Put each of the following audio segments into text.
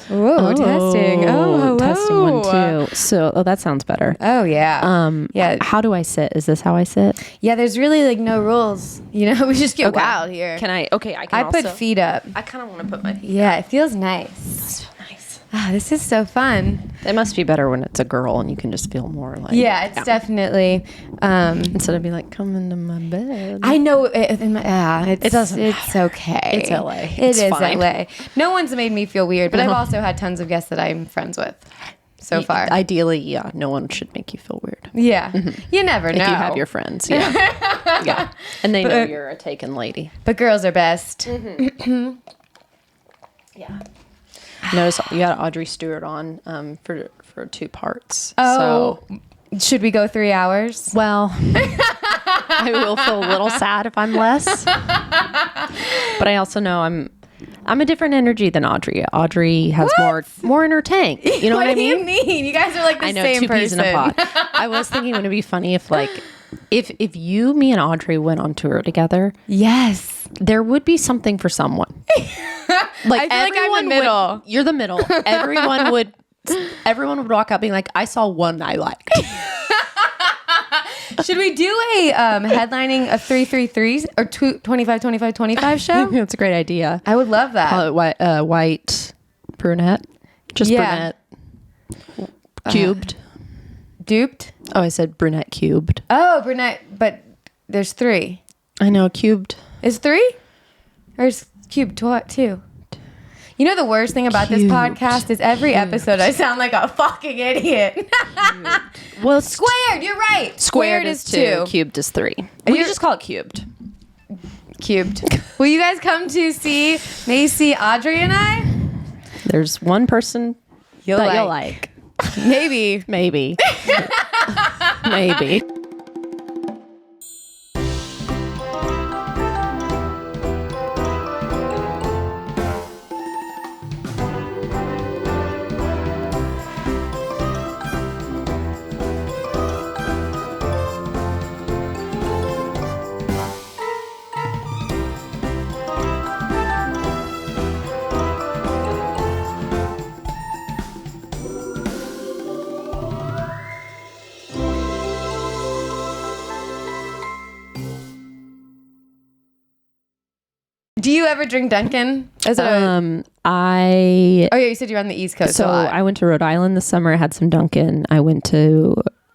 Whoa, testing. Oh, hello. Testing 1 2. So, that sounds better. Oh, yeah. Yeah. How do I sit? Is this how I sit? Yeah, there's really like no rules. You know, we just get wild here. Can I? Okay, I can. I put feet up. I kind of want to put my feet. Yeah, it feels nice. It does feel nice. Ah, this is so fun. It must be better when it's a girl and you can just feel more like. Yeah, it's definitely. Instead of being like, come into my bed. I know. It doesn't It's okay. It's LA. It's fine. LA. No one's made me feel weird, but I've also had tons of guests that I'm friends with so far. Ideally, yeah, no one should make you feel weird. Yeah. You never know. If you have your friends, yeah. Yeah. And they know you're a taken lady. But girls are best. Yeah. Notice you had Audrey Stewart on for 2 parts. Oh, so. Should we go 3 hours? Well, I will feel a little sad if I'm less. But I also know I'm a different energy than Audrey. Audrey has more in her tank. You know what I mean? What do you mean? You guys are like the same 2 person. peas in a pod. I was thinking, wouldn't it be funny if like if me and Audrey went on tour together? Yes. There would be something for someone. Like I feel like I'm the middle. You're the middle. Everyone would walk out being like, I saw one I liked. Should we do a headlining a 3-3-3 or 25-25-25 show? That's a great idea. I would love that. Call it white brunette. Just brunette. Cubed. Duped? Oh, I said brunette cubed. Oh, brunette, but there's 3. I know, cubed. Is 3? Or is cubed 2? You know the worst thing about this podcast is every episode I sound like a fucking idiot. Well, squared, you're right. Squared is 2. Cubed is 3. We just call it cubed. Cubed. Will you guys come to see Macey, Audrey, and I? There's one person you'll like. Maybe. Maybe. Maybe. Do you ever drink Dunkin'? Oh yeah, you said you're on the East Coast. So I went to Rhode Island this summer, had some Dunkin'. I went to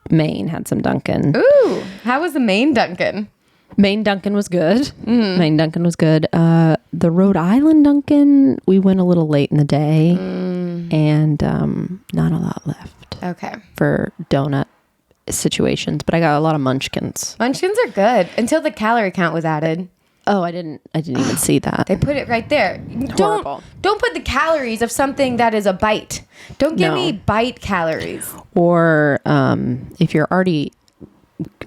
Maine, had some Dunkin'. Ooh, how was the Maine Dunkin'? Maine Dunkin' was good. Mm-hmm. Maine Dunkin' was good. The Rhode Island Dunkin', we went a little late in the day and not a lot left. Okay. For donut situations, but I got a lot of munchkins. Munchkins are good until the calorie count was added. Oh, I didn't even see that. They put it right there. Horrible. Don't put the calories of something that is a bite. Don't give me bite calories. Or if you're already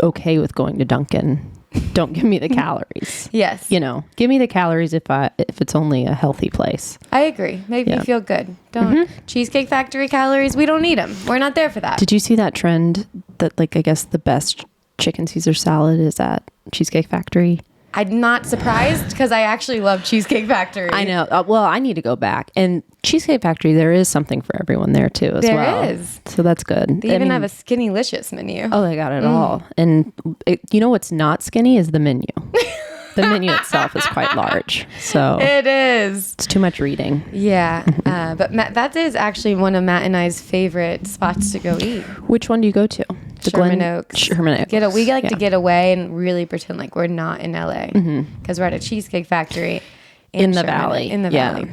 okay with going to Dunkin', don't give me the calories. Yes. You know, give me the calories if it's only a healthy place. I agree. Make me feel good. Don't Cheesecake Factory calories. We don't need them. We're not there for that. Did you see that trend that like I guess the best chicken Caesar salad is at Cheesecake Factory? I'm not surprised because I actually love Cheesecake Factory. I know. Well, I need to go back. And Cheesecake Factory, there is something for everyone there too as well. There is. So that's good. They even have a Skinnylicious menu. Oh, they got it all. And you know what's not skinny is the menu. The menu itself is quite large. So it is. It's too much reading. Yeah. But that is actually one of Matt and I's favorite spots to go eat. Which one do you go to? Sherman Oaks. Sherman Oaks. We like to get away and really pretend like we're not in LA because we're at a Cheesecake Factory in the valley. In the valley.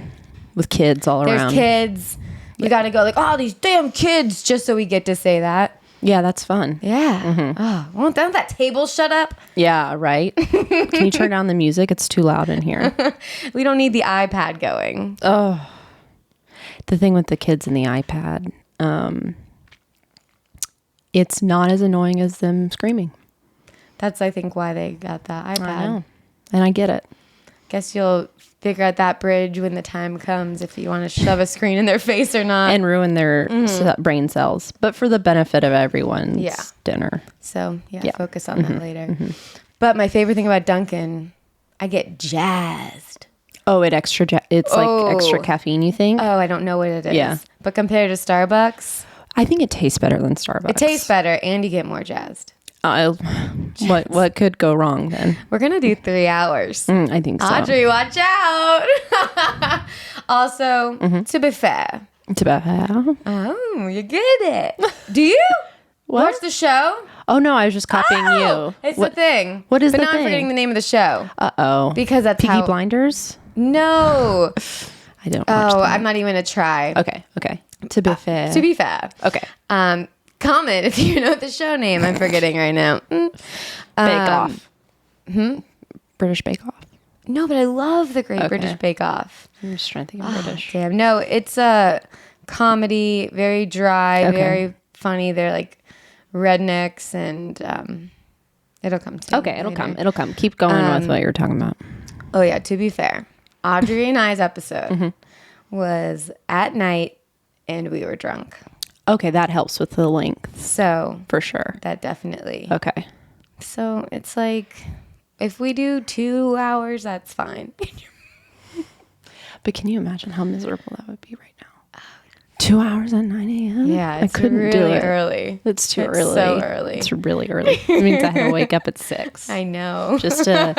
With kids all around. There's kids. We got to go like, oh, these damn kids, just so we get to say that. Yeah, that's fun. Yeah. Oh, won't that table shut up? Yeah, right. Can you turn down the music? It's too loud in here. We don't need the iPad going. Oh. The thing with the kids and the iPad, it's not as annoying as them screaming. That's, I think, why they got the iPad. I know. And I get it. Guess you'll figure out that bridge when the time comes if you want to shove a screen in their face or not. And ruin their brain cells. But for the benefit of everyone's dinner. So, focus on that later. But my favorite thing about Dunkin', I get jazzed. Oh, it's like extra caffeine, you think? Oh, I don't know what it is. Yeah. But compared to Starbucks, I think it tastes better than Starbucks. it tastes better and you get more jazzed. What could go wrong then? We're going to do 3 hours. I think so. Audrey, watch out. Also, to be fair. It's about how? Oh, you get it. Do you? Watch the show? Oh, no, I was just copying you. It's the thing. What is but the now thing? I'm forgetting the name of the show. Uh-oh. Because that's Peaky Blinders? No. I don't watch that. I'm not even going to try. Okay. To be fair. To be fair. Okay. Comment if you know the show name. I'm forgetting right now. Bake Off. British Bake Off. No, but I love the Great British Bake Off. I'm just trying to think of British. Damn. No, it's a comedy, very dry, very funny. They're like rednecks and it'll come to Okay, it'll come. Keep going with what you're talking about. Oh, yeah. To be fair, Audrey and I's episode was at night and we were drunk. Okay, that helps with the length. So for sure. That definitely. Okay. So it's like, if we do 2 hours, that's fine. But can you imagine how miserable that would be right now? 2 hours at 9 a.m.? Yeah, it's I couldn't really do it. early. It's too It's early. so early. It's really early. It means I had to wake up at 6. I know. Just to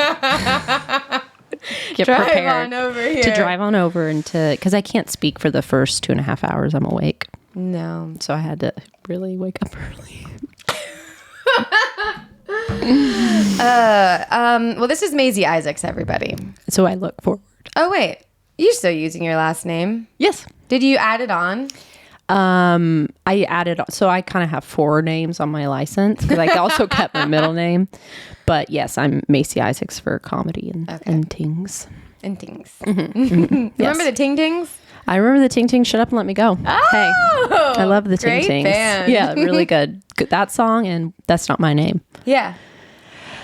get Drive prepared. on over here. To drive on over and because I can't speak for the first 2.5 hours I'm awake. No. So I had to really wake up early. Well, this is Macey Isaacs, everybody. So I look forward. Oh, wait. You're still using your last name? Yes. Did you add it on? I added, so I kind of have 4 names on my license because I also kept my middle name. But yes, I'm Macey Isaacs for comedy and tings. And things. Yes. Remember the Ting Tings? I remember the Ting Ting Shut Up and Let Me Go. Oh, Hey, I love the Ting great Tings. band. Yeah, really good. That song and That's Not My Name. Yeah.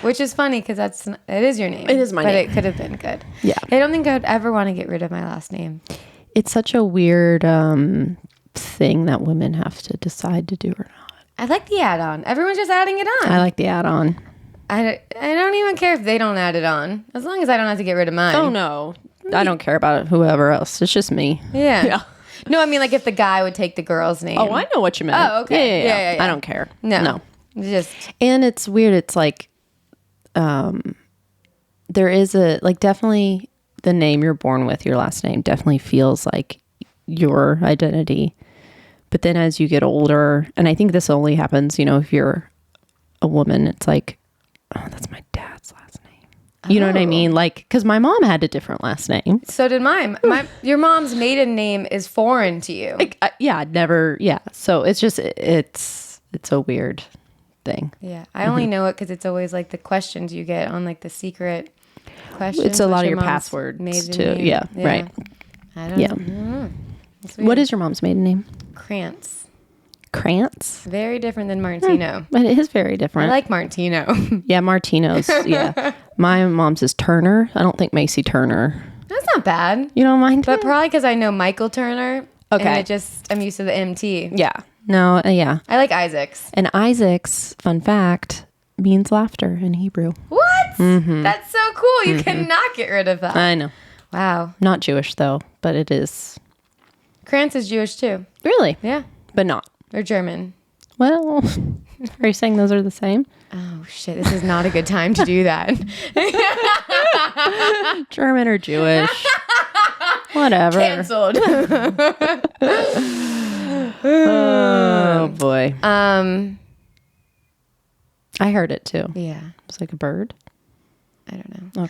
Which is funny because it is your name. It is my but name. But it could have been good. Yeah. I don't think I would ever want to get rid of my last name. It's such a weird thing that women have to decide to do or not. I like the add-on. Everyone's just adding it on. I like the add-on. I don't even care if they don't add it on. As long as I don't have to get rid of mine. Oh, no. I don't care about whoever else. It's just me. Yeah. No, I mean like if the guy would take the girl's name. Oh, I know what you meant. Oh, okay. Yeah. I don't care. No. Just. And it's weird. It's like, there is definitely the name you're born with, your last name definitely feels like your identity. But then as you get older, and I think this only happens, if you're a woman, it's like, oh, that's my dad's last name. You know what I mean? Like, because my mom had a different last name. So did mine. Your mom's maiden name is foreign to you. So it's just, it's a weird thing. Yeah. I only know it because it's always like the questions you get on like the secret questions. It's a lot of your mom's passwords maiden too. name? Yeah, right. I don't know. What is your mom's maiden name? Krantz. Krantz? Very different than Martino. But it is very different. I like Martino. Yeah, Martino's. Yeah. My mom's is Turner. I don't think Macey Turner. That's not bad. You don't mind? But probably because I know Michael Turner. Okay. And I'm used to the MT. Yeah. No, yeah. I like Isaacs. And Isaacs, fun fact, means laughter in Hebrew. What? That's so cool. You cannot get rid of that. I know. Wow. Not Jewish, though, but it is. Krantz is Jewish too. Really? Yeah. But not. Or German. Well, are you saying those are the same? Oh, shit. This is not a good time to do that. German or Jewish. Whatever. Canceled. Oh, boy. I heard it, too. Yeah. It's like a bird. I don't know.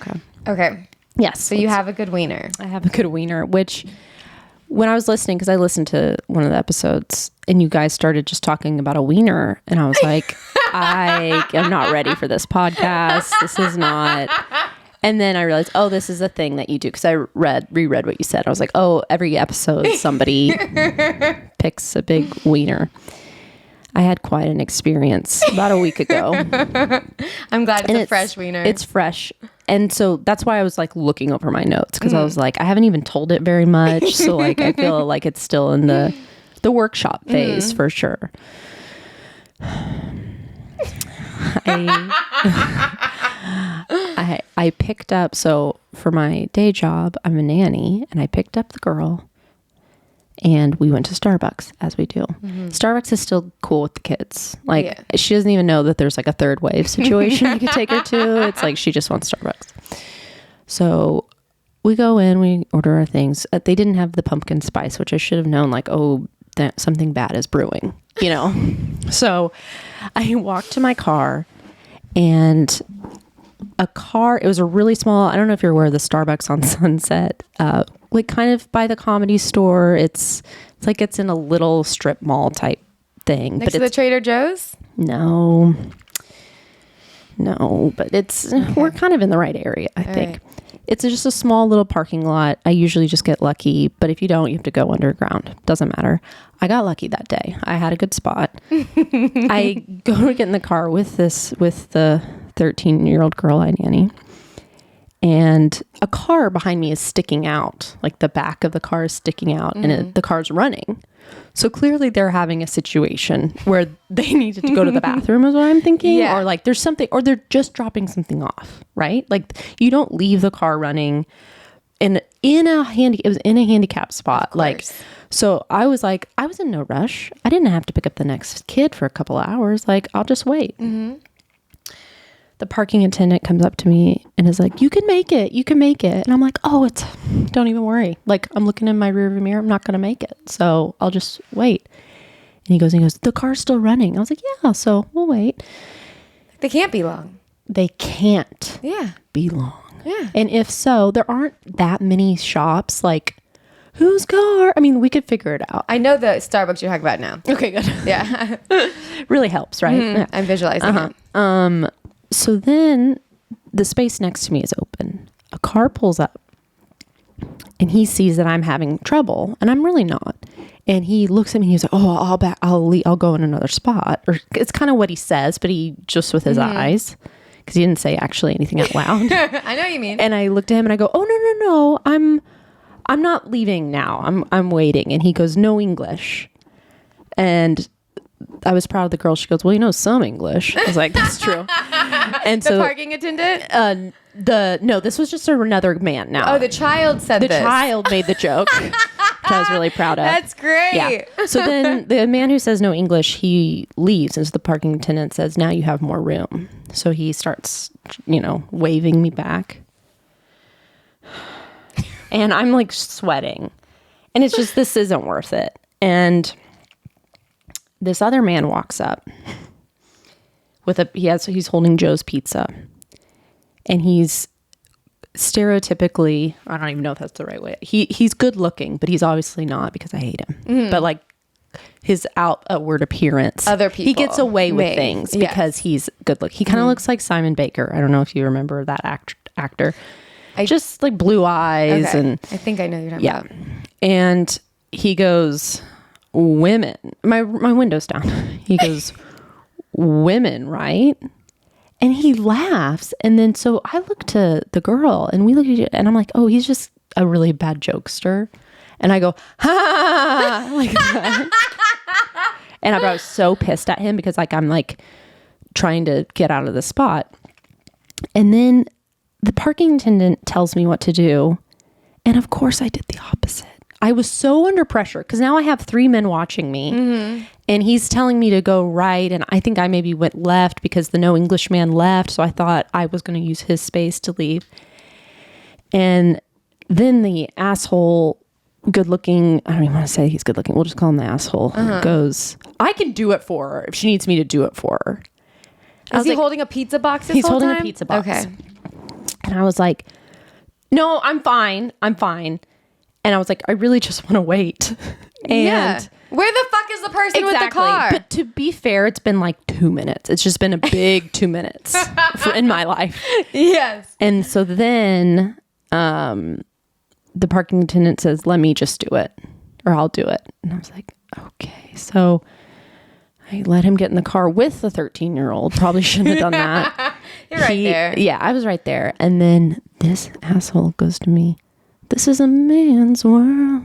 Okay. Yes. So you have a good wiener. I have a good wiener, which when I was listening, because I listened to one of the episodes and you guys started just talking about a wiener, and I was like, I am not ready for this podcast. This is not. And then I realized, oh, this is a thing that you do, because I reread what you said. I was like, oh, every episode somebody picks a big wiener. I had quite an experience about a week ago. I'm glad it's a fresh wiener. It's fresh. And so that's why I was like looking over my notes, because I was like, I haven't even told it very much. So like, I feel like it's still in the workshop phase for sure. I I picked up, so for my day job, I'm a nanny, and I picked up the girl, and we went to Starbucks, as we do. Starbucks is still cool with the kids. Like, she doesn't even know that there's like a third wave situation you could take her to. It's like she just wants Starbucks. So we go in, we order our things. They didn't have the pumpkin spice, which I should have known, like, oh, that something bad is brewing, you know? So I walked to my car, and it was a really small, I don't know if you're aware of the Starbucks on Sunset, like kind of by the Comedy Store. It's like it's in a little strip mall type thing. Next to the Trader Joe's? No, but we're kind of in the right area, I think. Right. It's just a small little parking lot. I usually just get lucky, but if you don't, you have to go underground. Doesn't matter. I got lucky that day. I had a good spot. I go to get in the car with the 13-year-old girl I nanny, and a car behind me is sticking out. Like the back of the car is sticking out, and the car's running. So clearly they're having a situation where they needed to go to the bathroom is what I'm thinking. Or like there's something, or they're just dropping something off, right? Like you don't leave the car running it was in a handicap spot. Like, so I was in no rush. I didn't have to pick up the next kid for a couple of hours. Like, I'll just wait. The parking attendant comes up to me and is like, you can make it. And I'm like, oh, don't even worry. Like, I'm looking in my rearview mirror. I'm not going to make it. So I'll just wait. And he goes, the car's still running. I was like, yeah, so we'll wait. They can't be long. They can't be long. Yeah. And if so, there aren't that many shops. Like, whose car? I mean, we could figure it out. I know the Starbucks you're talking about now. Okay, good. Yeah. Really helps, right? Yeah. I'm visualizing it. So then the space next to me is open. A car pulls up and he sees that I'm having trouble and I'm really not. And he looks at me and he's like, oh, I'll go in another spot. Or it's kind of what he says, but he just with his eyes, because he didn't say actually anything out loud. I know what you mean. And I looked at him and I go, oh, no, I'm not leaving now. I'm waiting. And he goes, no English. And I was proud of the girl. She goes, well, you know some English. I was like, that's true. And the parking attendant? No, this was just another man now. Oh, the child said this. The child made the joke, which I was really proud of. That's great. Yeah. So then the man who says no English, he leaves. And so the parking attendant says, now you have more room. So he starts, waving me back. And I'm like sweating. And it's just, this isn't worth it. And this other man walks up with he's holding Joe's Pizza, and he's stereotypically, I don't even know if that's the right way. He's good looking, but he's obviously not, because I hate him. But like his outward appearance, other people, he gets away with things because he's good looking. He kind of looks like Simon Baker. I don't know if you remember that actor. Just like blue eyes, and I think I know you're talking about. And he goes, women. My window's down. He goes, women, right? And he laughs. And then so I look to the girl and we look at you and I'm like, oh, he's just a really bad jokester. And I go, ha, like that. And I was so pissed at him because like I'm like trying to get out of the spot. And then the parking attendant tells me what to do. And of course I did the opposite. I was so under pressure because now I have 3 men watching me and he's telling me to go right. And I think I maybe went left because the no English man left. So I thought I was going to use his space to leave. And then the asshole, good looking, I don't even want to say he's good looking. We'll just call him the asshole, goes, I can do it for her if she needs me to do it for her. Is he holding a pizza box this whole time? He's holding a pizza box. Okay. And I was like, no, I'm fine. And I was like, I really just want to wait. And where the fuck is the person with the car? But to be fair, it's been like 2 minutes. It's just been a big 2 minutes in my life. Yes. And so then the parking attendant says, let me just do it, or I'll do it. And I was like, okay. So I let him get in the car with the 13-year-old. Probably shouldn't have done that. You're right there. Yeah, I was right there. And then this asshole goes to me, this is a man's world.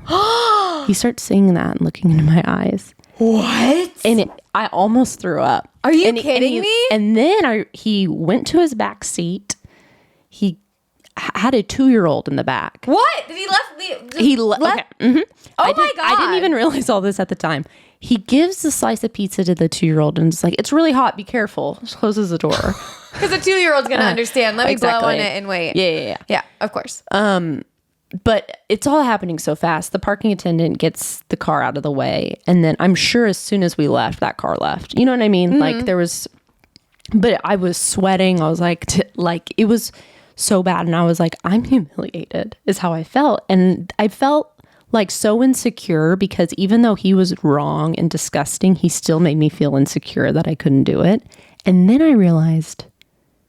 He starts singing that and looking into my eyes. What? And I almost threw up. Are you kidding me? And then he went to his back seat. he had a 2-year-old in the back. What? Did he left? He left? Okay. Mm-hmm. Oh my God. I didn't even realize all this at the time. He gives the slice of pizza to the 2-year-old and it's like, it's really hot. Be careful. Just closes the door. Because the 2-year-old's going to understand. Let me blow on it and wait. Yeah. Yeah, of course. But it's all happening so fast. The parking attendant gets the car out of the way. And then I'm sure as soon as we left, that car left. You know what I mean? Like there was, but I was sweating. I was like, it was so bad. And I was like, I'm humiliated is how I felt. And I felt like so insecure because even though he was wrong and disgusting, he still made me feel insecure that I couldn't do it. And then I realized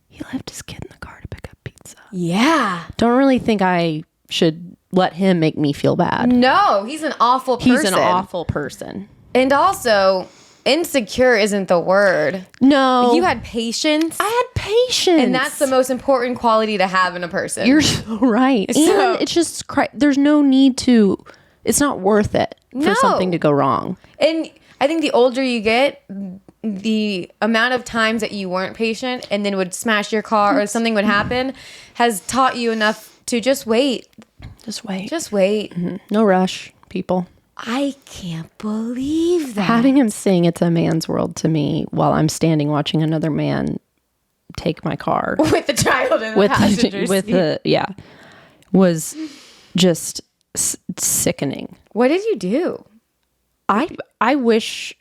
he left his kid in the car to pick up pizza. Yeah. Don't really think I should let him make me feel bad. No, he's an awful person. He's an awful person. And also, insecure isn't the word. No. You had patience. I had patience. And that's the most important quality to have in a person. You're so right. So, and it's just, there's no need to, it's not worth it for something to go wrong. And I think the older you get, the amount of times that you weren't patient and then would smash your car or something would happen has taught you enough to just wait. Just wait. Just wait. Mm-hmm. No rush, people. I can't believe that. Having him sing It's a Man's World to me while I'm standing watching another man take my car. With the child in the passenger seat. Was just sickening. What did you do? I wish...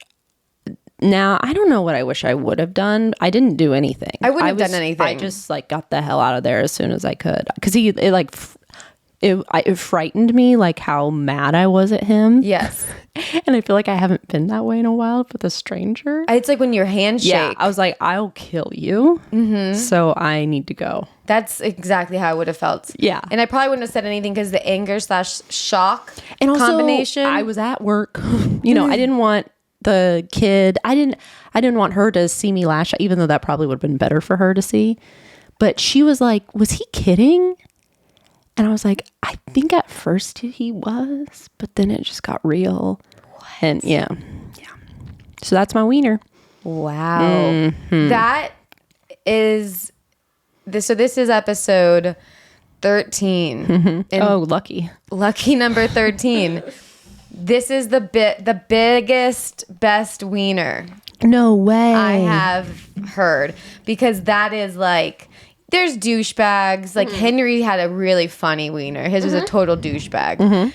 Now, I don't know what I wish I would have done. I didn't do anything. I wouldn't have done anything. I just got the hell out of there as soon as I could. Because it frightened me how mad I was at him. Yes. And I feel like I haven't been that way in a while with a stranger. It's like when your hands shake. Yeah, I was like, I'll kill you. Mm-hmm. So I need to go. That's exactly how I would have felt. Yeah. And I probably wouldn't have said anything because the anger / shock and also, combination. I was at work. I didn't want the kid, I didn't want her to see me lash out, even though that probably would have been better for her to see. But she was like, was he kidding? And I was like, I think at first he was, but then it just got real. What? And yeah. So that's my wiener. Wow. Mm-hmm. That is this. So this is episode 13. Mm-hmm. Oh, lucky number 13. This is the biggest, best wiener. No way. I have heard, because that is there's douchebags. Henry had a really funny wiener. His was a total douchebag. Mm-hmm.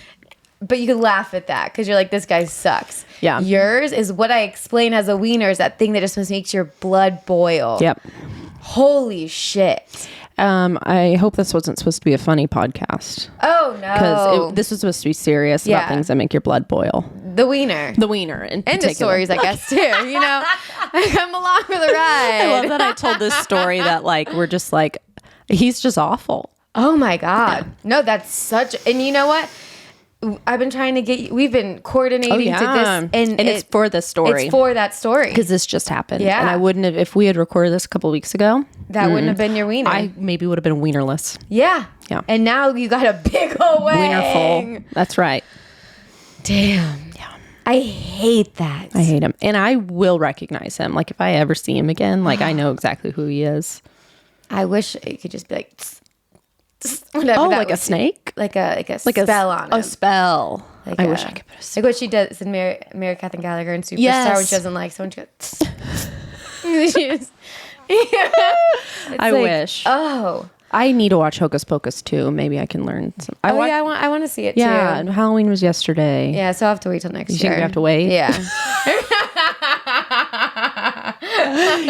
But you could laugh at that because you're like, this guy sucks. Yeah. Yours is what I explain as a wiener, is that thing that just makes your blood boil. Yep. Holy shit. I hope this wasn't supposed to be a funny podcast. Oh, no. Because this was supposed to be serious about things that make your blood boil. The wiener. And the stories, I guess, too. I come along for the ride. I love that I told this story that, we're just he's just awful. Oh, my God. Yeah. No, that's such... And you know what? I've been trying to get you... We've been coordinating to this. And it's for this story. It's for that story. Because this just happened. Yeah. And I wouldn't have... If we had recorded this a couple weeks ago... That wouldn't have been your wiener. I maybe would have been wienerless. Yeah. Yeah. And now you got a big old wiener full. That's right. Damn. Yeah. I hate that. I hate him. And I will recognize him. If I ever see him again, I know exactly who he is. I wish it could just be whatever. Oh, like a snake? Like a spell on him. A spell. I wish I could put a spell. What she does in Mary Catherine Gallagher in Superstar when she doesn't like someone. She goes... I wish. Oh, I need to watch Hocus Pocus too. Maybe I can learn some. I want to see it too. Yeah, and Halloween was yesterday. Yeah, so I'll have to wait till next year. You think we have to wait? Yeah.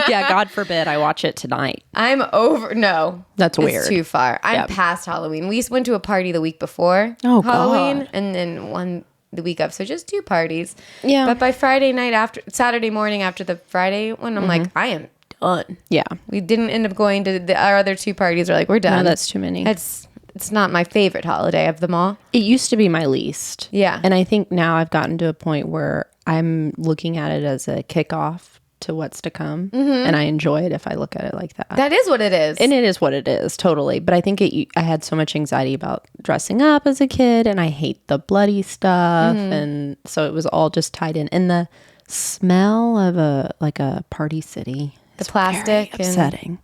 Yeah, God forbid I watch it tonight. I'm over. No, that's weird. It's too far. I'm past Halloween. We went to a party the week before Halloween, and then one the week of. So just 2 parties. Yeah. But by Friday night Saturday morning after the Friday one, I'm like, I am done. Yeah. We didn't end up going to our other 2 parties. We're like, we're done. No, that's too many. It's not my favorite holiday of them all. It used to be my least. Yeah. And I think now I've gotten to a point where I'm looking at it as a kickoff to what's to come. Mm-hmm. And I enjoy it if I look at it like that. That is what it is. And it is what it is, totally. But I think I had so much anxiety about dressing up as a kid, and I hate the bloody stuff. Mm-hmm. And so it was all just tied in. And the smell of a party city. The plastic. Very upsetting.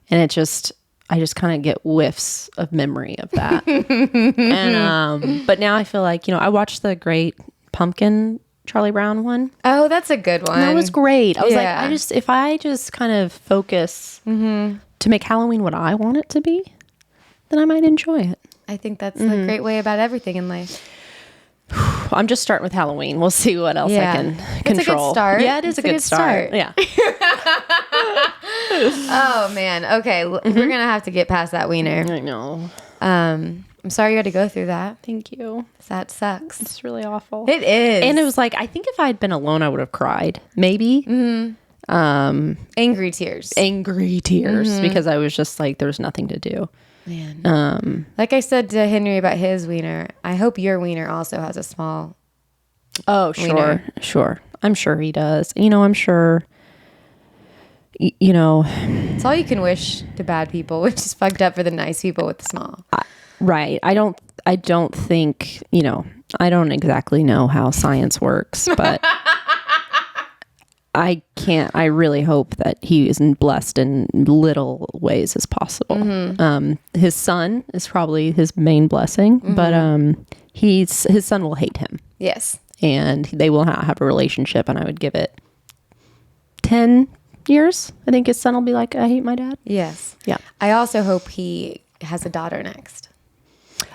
And it just, I just kind of get whiffs of memory of that. And but now I feel like, I watched the Great Pumpkin Charlie Brown one. Oh, that's a good one. That was great. I was like, if I just kind of focus to make Halloween what I want it to be, then I might enjoy it. I think that's a great way about everything in life. I'm just starting with Halloween. We'll see what else I can control. It's a good start. Yeah, it is a good start. Yeah. Oh, man. Okay. We're going to have to get past that wiener. I know. I'm sorry you had to go through that. Thank you. That sucks. It's really awful. It is. And it was like, I think if I had been alone, I would have cried. Maybe. Angry tears. Angry tears. Because I was just like, there was nothing to do. Man. Like I said to Henry about his wiener, I hope your wiener also has a small wiener. Sure. I'm sure he does. I'm sure, It's all you can wish to bad people, which is fucked up for the nice people with the small. Right. I don't think, I don't exactly know how science works, but I really hope that he is blessed in little ways as possible. His son is probably his main blessing, but his son will hate him. Yes. And they will not have a relationship, and I would give it 10 years. I think his son will be like, I hate my dad. Yes. Yeah. I also hope he has a daughter next.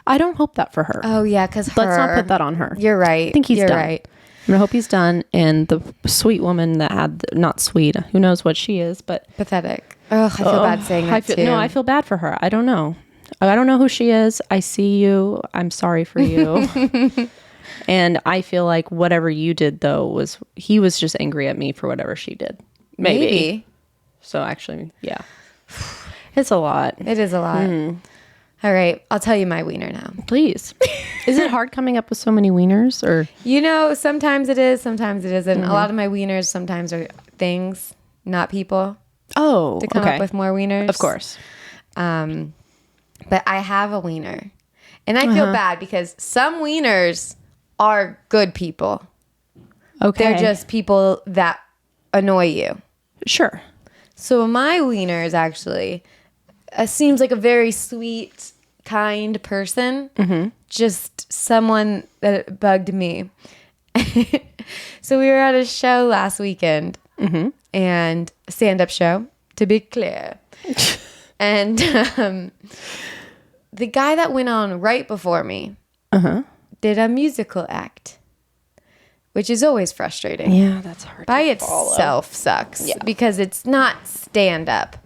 I don't hope that for her. Oh, yeah, because let's not put that on her. You're right. I think he's done. Right. I hope he's done. And the sweet woman that had, not sweet, who knows what she is, but pathetic. Oh, I feel bad saying that too. No, I feel bad for her. I don't know. I don't know who she is. I see you. I'm sorry for you. And I feel like whatever you did, though, he was just angry at me for whatever she did. Maybe. So actually, yeah. It's a lot. It is a lot. All right. I'll tell you my wiener now. Please. Is it hard coming up with so many wieners? Or sometimes it is, sometimes it isn't. A lot of my wieners sometimes are things, not people. Oh, to come up with more wieners. Of course. But I have a wiener. And I feel bad because some wieners are good people. Okay. They're just people that annoy you. Sure. So my wiener is actually seems like a very sweet, kind person. Just someone that bugged me. So we were at a show last weekend, and a stand-up show, to be clear. And the guy that went on right before me did a musical act, which is always frustrating. Yeah, that's hard. By itself sucks because it's not stand-up.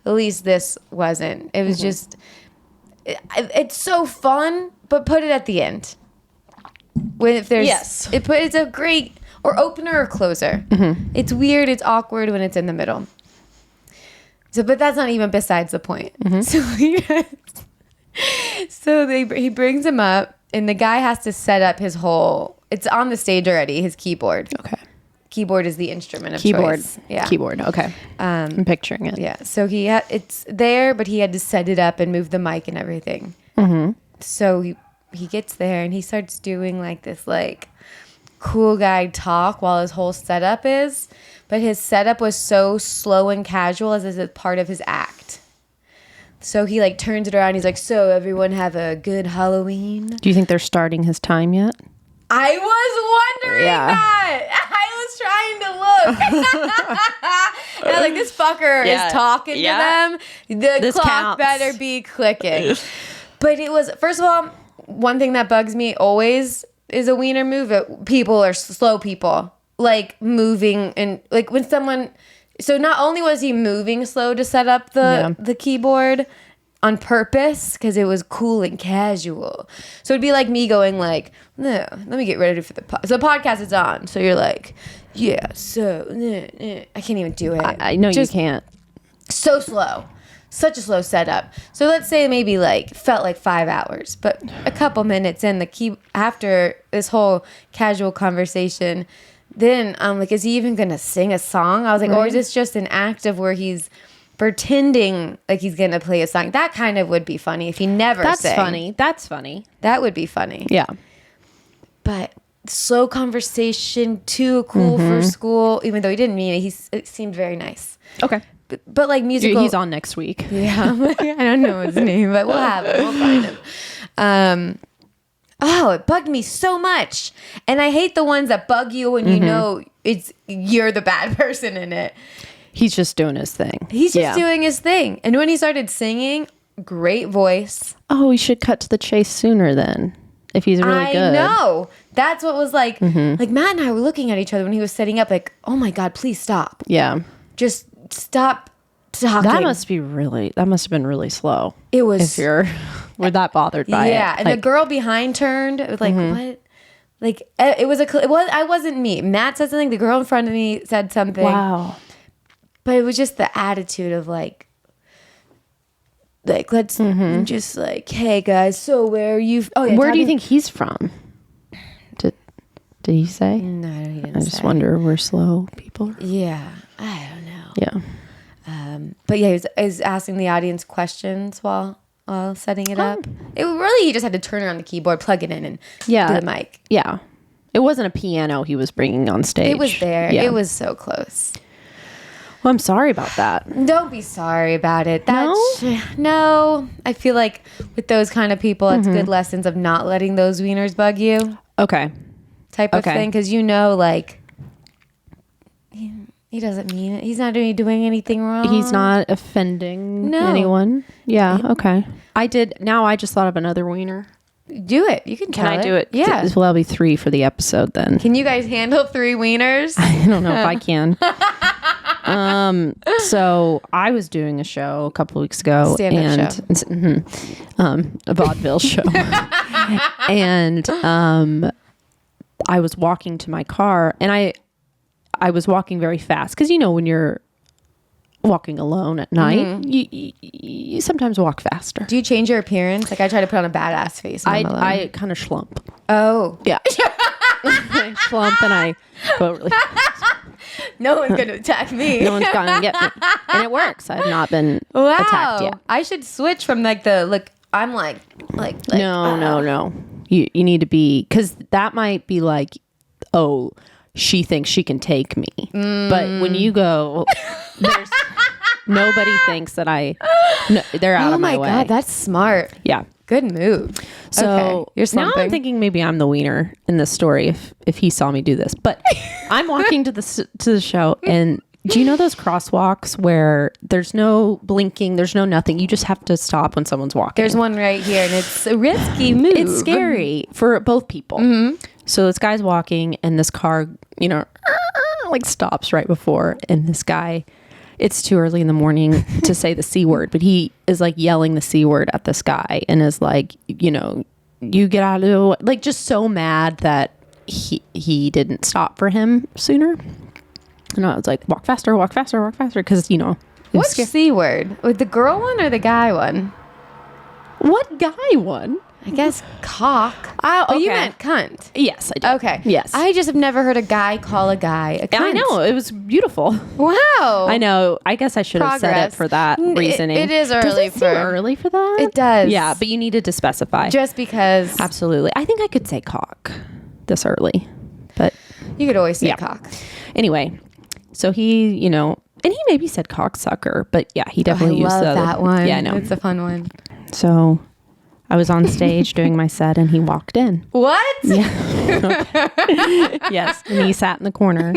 At least this wasn't. It was just, it's so fun, but put it at the end. If there's, it's a great, or opener or closer. It's weird, it's awkward when it's in the middle. So, but that's not even besides the point. So he brings him up, and the guy has to set up his whole, it's on the stage already, his keyboard. Okay. Keyboard is the instrument of choice. Yeah. Keyboard. Okay. I'm picturing it. Yeah. So it's there, but he had to set it up and move the mic and everything. So he gets there and he starts doing like this like cool guy talk while his whole setup is, but his setup was so slow and casual as a part of his act. So he like turns it around. He's like, "So everyone have a good Halloween." Do you think they're starting his time yet? I was wondering that. I was trying to look. And I was like, this fucker is talking to them. This clock counts. Better be clicking. But it was, first of all, one thing that bugs me always is a wiener move. People are slow people. Like moving and like when someone, so not only was he moving slow to set up the keyboard on purpose because it was cool and casual. So it'd be like me going like, no, let me get ready for the podcast. So the podcast is on. So you're like, yeah, so I can't even do it. I know you can't. So slow. Such a slow setup. So let's say maybe like felt like 5 hours, but a couple minutes in after this whole casual conversation, then I'm like, is he even going to sing a song? I was like, or is this just an act of where he's pretending like he's going to play a song? That kind of would be funny if he never sang. That's funny. That would be funny. Yeah. But slow conversation, too cool for school, even though he didn't mean it. It seemed very nice. Okay. But like musical. He's on next week. Yeah. I don't know his name, but we'll have him. We'll find him. Oh, it bugged me so much. And I hate the ones that bug you when you know you're the bad person in it. He's just doing his thing. He's just doing his thing. And when he started singing, great voice. Oh, we should cut to the chase sooner then. If he's really good. I know. That's what was like. Like Matt and I were looking at each other when he was setting up like, oh my God, please stop. Yeah. Just stop talking. That must have been really slow. It was. If we're that bothered by it. Yeah. And the girl behind turned. It was like, what? Like, it was I wasn't me. Matt said something. The girl in front of me said something. Wow. But it was just the attitude of like let's just like, hey guys, so where are you? Oh yeah. Where do you think he's from? Did he say? No, he didn't. I just wonder where slow people are. Yeah, I don't know. Yeah. But yeah, he was asking the audience questions while setting it up. It really, he just had to turn around the keyboard, plug it in, and do the mic. Yeah. It wasn't a piano he was bringing on stage. It was there. Yeah. It was so close. Well, I'm sorry about that. Don't be sorry about it. No? No. I feel like with those kind of people, it's good lessons of not letting those wieners bug you. Okay. Type of thing. Because like, he doesn't mean it. He's not doing anything wrong. He's not offending anyone. Yeah. Okay. I just thought of another wiener. Do it. You can tell Can I do it? Yeah. Well, that'll be 3 for the episode then. Can you guys handle 3 wieners? I don't know if I can. So I was doing a show a couple weeks ago. Stand-up show. A vaudeville show. And I was walking to my car, and I was walking very fast. Because, when you're walking alone at night, you sometimes walk faster. Do you change your appearance? Like I try to put on a badass face when I'm alone. I kind of slump. Oh. Yeah. I slump and I go really fast. No one's going to attack me. No one's going to get me. And it works. I've not been attacked yet. I should switch from like I'm like No. You need to be, because that might be like, oh, she thinks she can take me. But when you go, there's nobody thinks that they're out of my way. Oh my God, that's smart. Yeah. Good move. So okay. You're slumping. Now I'm thinking maybe I'm the wiener in this story if he saw me do this. But I'm walking to the show, and do you know those crosswalks where there's no blinking, there's no nothing? You just have to stop when someone's walking. There's one right here, and it's a risky move. It's scary for both people. So this guy's walking, and this car, like stops right before, and this guy, it's too early in the morning to say the C word, but he is like yelling the C word at this guy and is like, you get out of the way, like just so mad that he didn't stop for him sooner. And I was like, walk faster, because, What's C word? With the girl one or the guy one? What guy one? I guess cock. Oh, you meant cunt. Yes, I did. Okay. Yes. I just have never heard a guy call a guy a cunt. I know. It was beautiful. Wow. I know. I guess I should have said it for that reasoning. It is early. Does it seem early for that? It does. Yeah, but you needed to specify. Just because. Absolutely. I think I could say cock this early, but. You could always say cock. Anyway, so he, and he maybe said cocksucker, but yeah, he definitely used that one. Yeah, I know. It's a fun one. So I was on stage doing my set, and he walked in. What? Yeah. Yes. And he sat in the corner,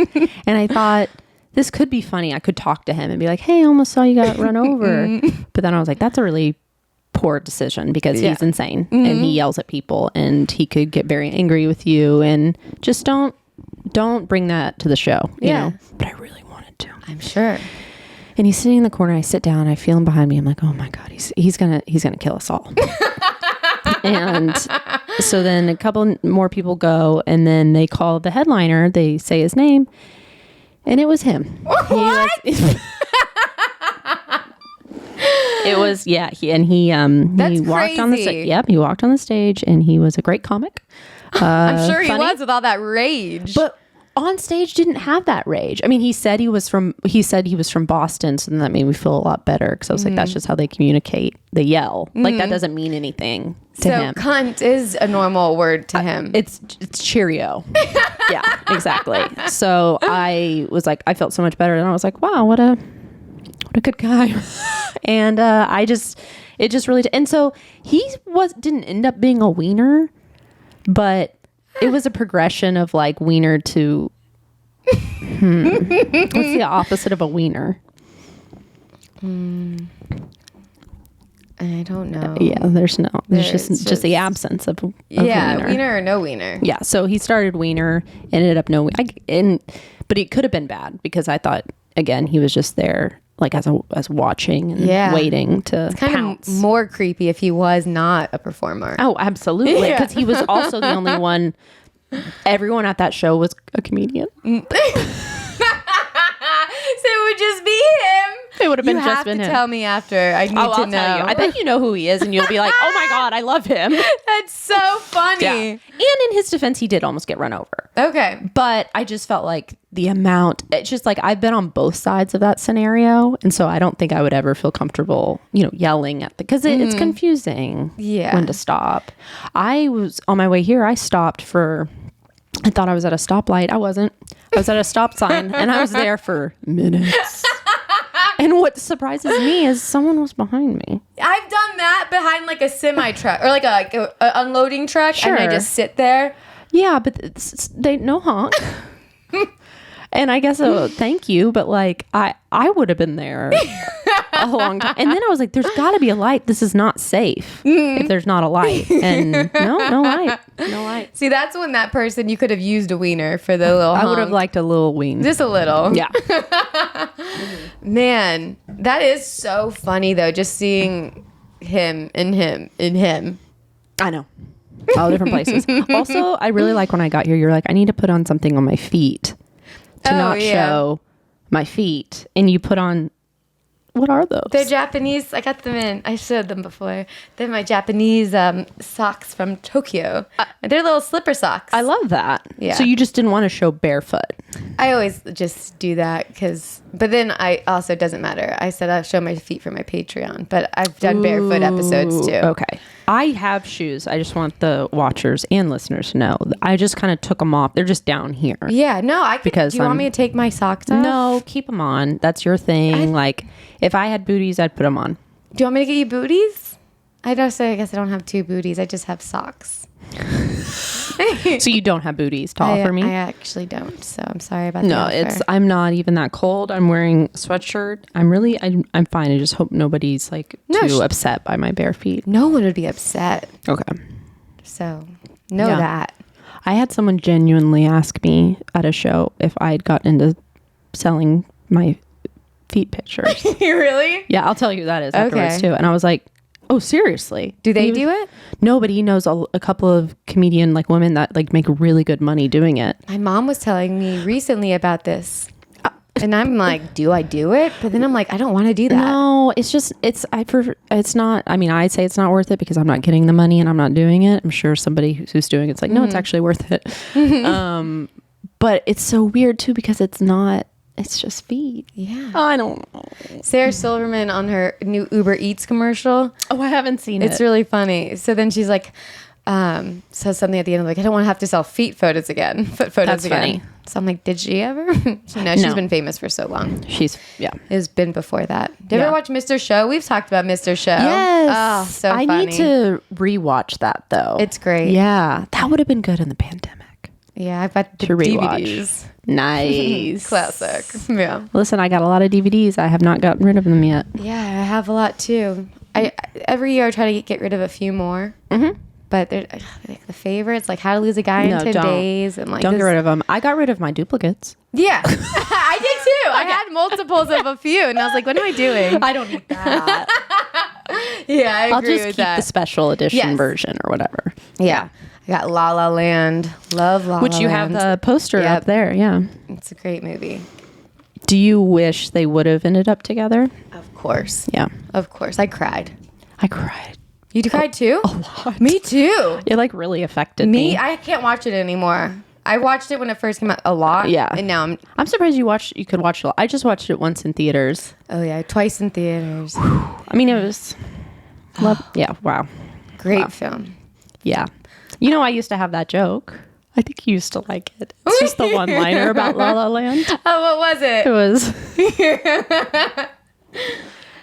and I thought, this could be funny. I could talk to him and be like, hey, I almost saw you got run over. But then I was like, that's a really poor decision, because he's insane and he yells at people, and he could get very angry with you, and just don't bring that to the show, you know? But I really wanted to. I'm sure. And he's sitting in the corner. I sit down. I feel him behind me. I'm like, oh my God, he's gonna kill us all. And so then a couple more people go, and then they call the headliner. They say his name, and it was him. What? It was he walked on the stage. Yep, he walked on the stage, and he was a great comic. I'm sure he was with all that rage. But on stage didn't have that rage. I mean, he said he was from Boston, so then that made me feel a lot better because I was like, that's just how they communicate. They yell. Like that doesn't mean anything to him. Cunt is a normal word to him. It's Cheerio. Yeah, exactly. So I was like, I felt so much better, and I was like, wow, what a good guy. And it just really and so he didn't end up being a wiener, but it was a progression of like wiener to what's the opposite of a wiener? I don't know. Yeah, there's just the absence of wiener. Wiener or no wiener. Yeah, so he started wiener, ended up no, but it could have been bad because I thought again he was just there like as watching and waiting to it's kind pounce. of more creepy if he was not a performer. Oh, absolutely, because he was also the only one. Everyone at that show was a comedian. So it would just be him. It would have been you just have been to him. tell me after. I need to I'll know. tell you. I bet you know who he is, and you'll be like, "Oh my god, I love him." That's so funny. Yeah. And in his defense, he did almost get run over. Okay. But I just felt like the amount, it's just like I've been on both sides of that scenario. And so I don't think I would ever feel comfortable, yelling at because it's confusing when to stop. I was on my way here. I stopped I thought I was at a stoplight. I wasn't. I was at a stop sign and I was there for minutes. And what surprises me is someone was behind me. I've done that behind like a semi truck or like a unloading truck, Sure. and I just sit there. Yeah, but they no honk. And I guess thank you, but like I would have been there a long time. And then I was like, there's got to be a light. This is not safe if there's not a light. And no light. See, that's when that person you could have used a wiener for the little. I would have honk. liked a little ween. Just a little. Yeah. Man, that is so funny though. Just seeing him in him. I know. All different places. Also, I really like when I got here, you're like, I need to put on something on my feet to not show my feet. And you put on, what are those? They're Japanese. I got them in. I showed them before. They're my Japanese socks from Tokyo. They're little slipper socks. I love that. Yeah. So you just didn't want to show barefoot. I always just do that but then I also, it doesn't matter. I said I'll show my feet for my Patreon, but I've done barefoot episodes too. Okay. I have shoes. I just want the watchers and listeners to know. I just kind of took them off. They're just down here. Yeah, no, I could. Because do you want me to take my socks off? No, keep them on. That's your thing. Like, if I had booties, I'd put them on. Do you want me to get you booties? I guess I don't have two booties. I just have socks. So you don't have booties to offer me? I actually don't. So I'm sorry about that. No, I'm not even that cold. I'm wearing a sweatshirt. I'm fine. I just hope nobody's like too upset by my bare feet. No one would be upset. Okay. So that. I had someone genuinely ask me at a show if I had gotten into selling my feet pictures. Really? Yeah, I'll tell you who that is afterwards too. And I was like, oh, seriously? Do they do it? No, but he knows a couple of comedian like women that like make really good money doing it. My mom was telling me recently about this. And I'm like, do I do it? But then I'm like, I don't want to do that. No, it's not, I mean, I'd say it's not worth it because I'm not getting the money and I'm not doing it. I'm sure somebody who's doing it's like, no, it's actually worth it. But it's so weird too because it's just feet. Yeah. I don't know. Sarah Silverman on her new Uber Eats commercial. Oh, I haven't seen it. It's really funny. So then she's like, says something at the end like, I don't want to have to sell foot photos again. That's funny. So I'm like, did she ever? No, she's been famous for so long. It's been before that. Did you ever watch Mr. Show? We've talked about Mr. Show. Yes. Oh, so funny. I need to rewatch that though. It's great. Yeah. That would have been good in the pandemic. Yeah, I've got the to rewatch. DVDs. Nice. Classic. Yeah. Listen, I got a lot of DVDs. I have not gotten rid of them yet. Yeah, I have a lot too. Every year I try to get rid of a few more. Mm-hmm. But they're like the favorites, like How to Lose a Guy in 10 Days, and like don't get rid of them. I got rid of my duplicates. Yeah, I did too. I had multiples of a few, and I was like, "What am I doing? I don't need that." Yeah, I agree I'll just with keep that. the special edition version or whatever. Yeah. I got La La Land. Love La La Land. Which you have the poster up there. Yeah, it's a great movie. Do you wish they would have ended up together? Of course. Yeah, of course. I cried. You cried too? A lot. Me too. It like really affected me. I can't watch it anymore. I watched it when it first came out a lot. Yeah. And now I'm surprised you could watch it. I just watched it once in theaters. oh yeah, twice in theaters. I mean, it was, yeah, wow. Great film. Yeah. You know, I used to have that joke. I think you used to like it. It's just the one-liner about La La Land. Oh, what was it? It was...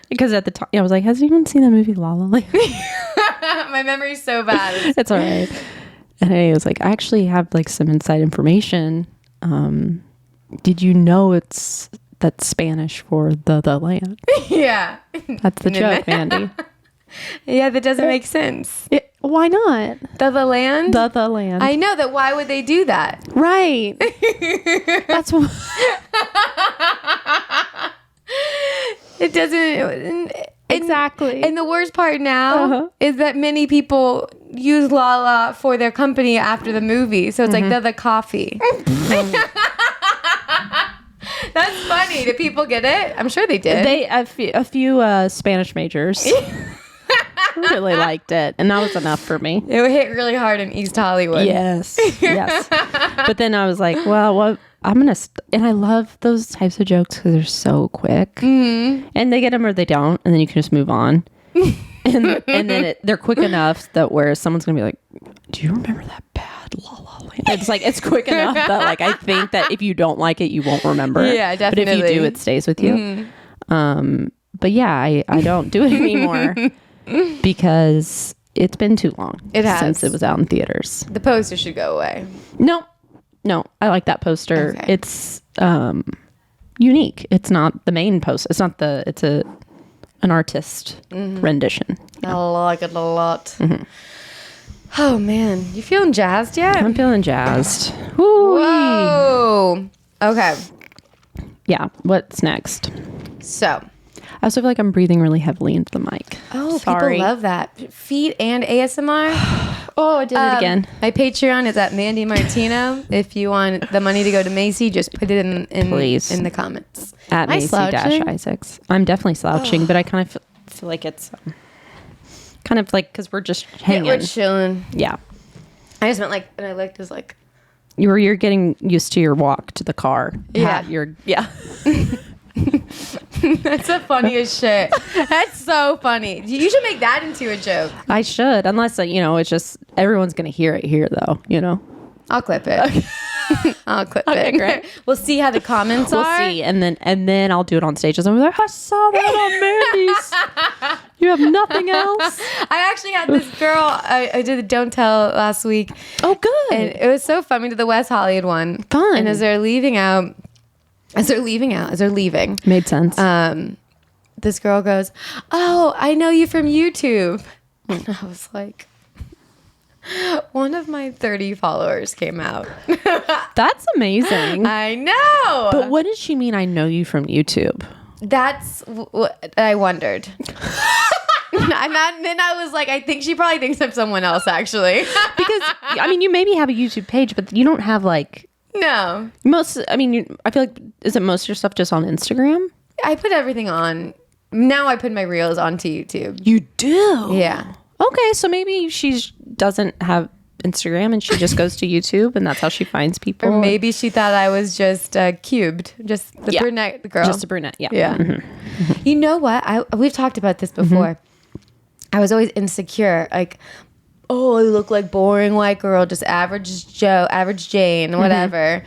Because at the time, I was like, has anyone seen that movie La La Land? My memory's so bad. It's all right. And I was like, I actually have like some inside information. Did you know that's Spanish for the land? Yeah. That's the joke, Mandy. Yeah, that doesn't make sense. Why not? The land? The land. I know that. Why would they do that? Right. That's what... It doesn't... Exactly. And the worst part now is that many people use Lala for their company after the movie. So it's like the coffee. That's funny. Did people get it? I'm sure they did. A few Spanish majors really liked it, and that was enough for me. It hit really hard in East Hollywood. Yes. But then I was like, well, what? I'm gonna and I love those types of jokes because they're so quick, and they get them or they don't, and then you can just move on. and then they're quick enough that where someone's gonna be like, "Do you remember that bad La La Land?" It's like it's quick enough that like I think that if you don't like it, you won't remember. Yeah, definitely. But if you do, it stays with you. But yeah, I don't do it anymore because it's been too long. It has since it was out in theaters. The poster should go away. No, I like that poster. Okay. It's unique. It's not the main poster. It's not it's an artist rendition. I like it a lot. Oh man, you feeling jazzed yet? I'm feeling jazzed. Woo-wee. Whoa. Okay. Yeah. What's next? So. I also feel like I'm breathing really heavily into the mic. Oh, sorry. people love that. Feet and ASMR. Oh, I did it again. My Patreon is at Mandy Martino. If you want the money to go to Macey, just put it Please. in the comments. At Macey Isaacs. I'm definitely slouching, but I kind of feel like it's kind of like because we're just hanging. Yeah, we're chilling. Yeah. I just meant and I like this You're getting used to your walk to the car. Yeah. That's the funniest shit. That's so funny. You should make that into a joke. I should, unless it's just everyone's gonna hear it here, though. I'll clip it. I'll clip it. Great. We'll see how the comments are. We'll see, and then I'll do it on stage. I'm like, I saw that on Mandy's. You have nothing else. I actually had this girl. I did the Don't Tell last week. Oh, good. And it was so fun. We did the West Hollywood one. Fun. And as they're leaving, made sense. This girl goes, "Oh, I know you from YouTube." And I was like, one of my 30 followers came out. That's amazing. I know. But what does she mean? I know you from YouTube. That's what I wondered. Then I was like, I think she probably thinks I'm someone else, actually. Because you maybe have a YouTube page, but you don't have no. I feel like, is it most of your stuff just on Instagram? I put everything on. Now I put my reels onto YouTube. You do? Yeah. Okay, so maybe she doesn't have Instagram and she just goes to YouTube and that's how she finds people. Or maybe she thought I was just cubed. Just the brunette girl. Just a brunette, yeah. Yeah. Mm-hmm. You know what? We've talked about this before. I was always insecure. Like, oh, I look like boring white girl, just average Joe, average Jane, whatever.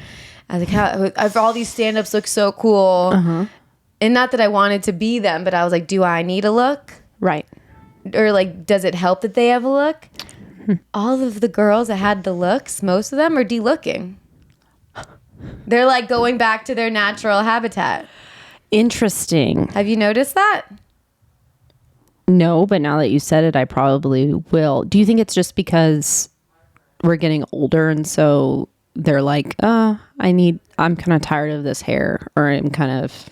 I was like, all these stand-ups look so cool. And not that I wanted to be them, but I was like, do I need a look? Right. Or does it help that they have a look? All of the girls that had the looks, most of them are de-looking. They're going back to their natural habitat. Interesting. Have you noticed that? No, but now that you said it, I probably will. Do you think it's just because we're getting older and so they're like, I'm kind of tired of this hair, or I'm kind of,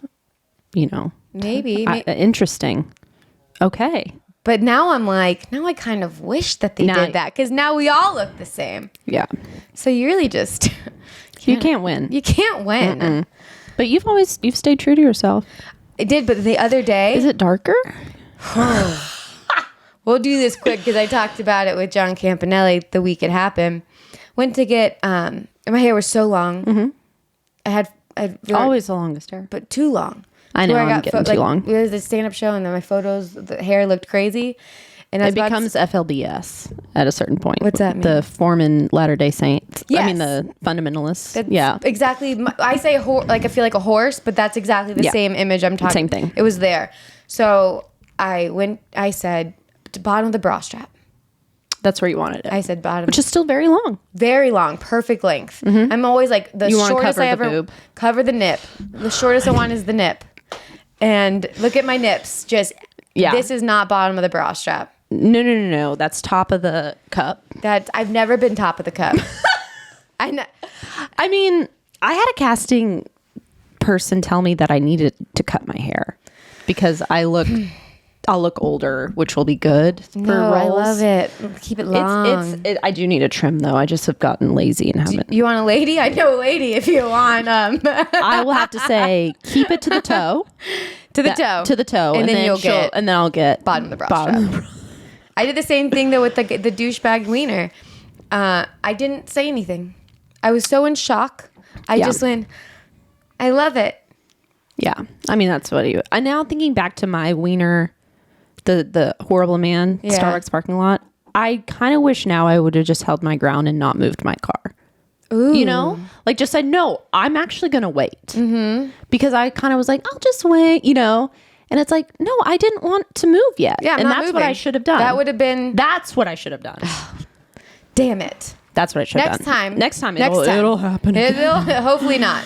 Maybe. Interesting. Okay. But now I'm now I kind of wish that they did that, because now we all look the same. Yeah. So you really just... You can't win. You can't win. Mm-mm. But you've stayed true to yourself. I did, but the other day... Is it darker? We'll do this quick because I talked about it with John Campanelli the week it happened. went to get, and my hair was so long. I had Always the longest hair. but too long. I know, I'm getting too long. We had the stand-up show, and then my photos, the hair looked crazy. And It becomes FLDS at a certain point. What's that mean? The Mormon Latter-day Saints. Yes. I mean, the fundamentalists. That's yeah. exactly. I say I feel like a horse, but that's exactly the same image I'm talking. Same thing. It was there. So I said, bottom of the bra strap. That's where you wanted it. I said bottom. Which is still very long. Very long, perfect length. I'm always like the You wanna shortest cover I the ever boob. cover the nip. The shortest I want is the nip. And look at my nips. Just this is not bottom of the bra strap. No. That's top of the cup. That I've never been top of the cup. I mean, I had a casting person tell me that I needed to cut my hair because I'll look older, which will be good for roles. I love it. Keep it long. I do need a trim though. I just have gotten lazy and haven't. You want a lady? I know a lady if you want. I will have to say, keep it to the toe. To the toe. And then I'll get bottom of the bra strap. I did the same thing though with the douchebag wiener. I didn't say anything. I was so in shock. I just went, I love it. Yeah. I mean, that's what I'm now thinking back to my wiener, the horrible man, Starbucks parking lot. I kind of wish now I would have just held my ground and not moved my car. Ooh. You know, like just said, no, I'm actually going to wait. Because I kind of was like, I'll just wait, you know. And it's like, no, I didn't want to move yet. Yeah, and that's what I should have done. That would have been. That's what I should have done. Damn it. That's what I should have done. Next time it'll happen. Hopefully not.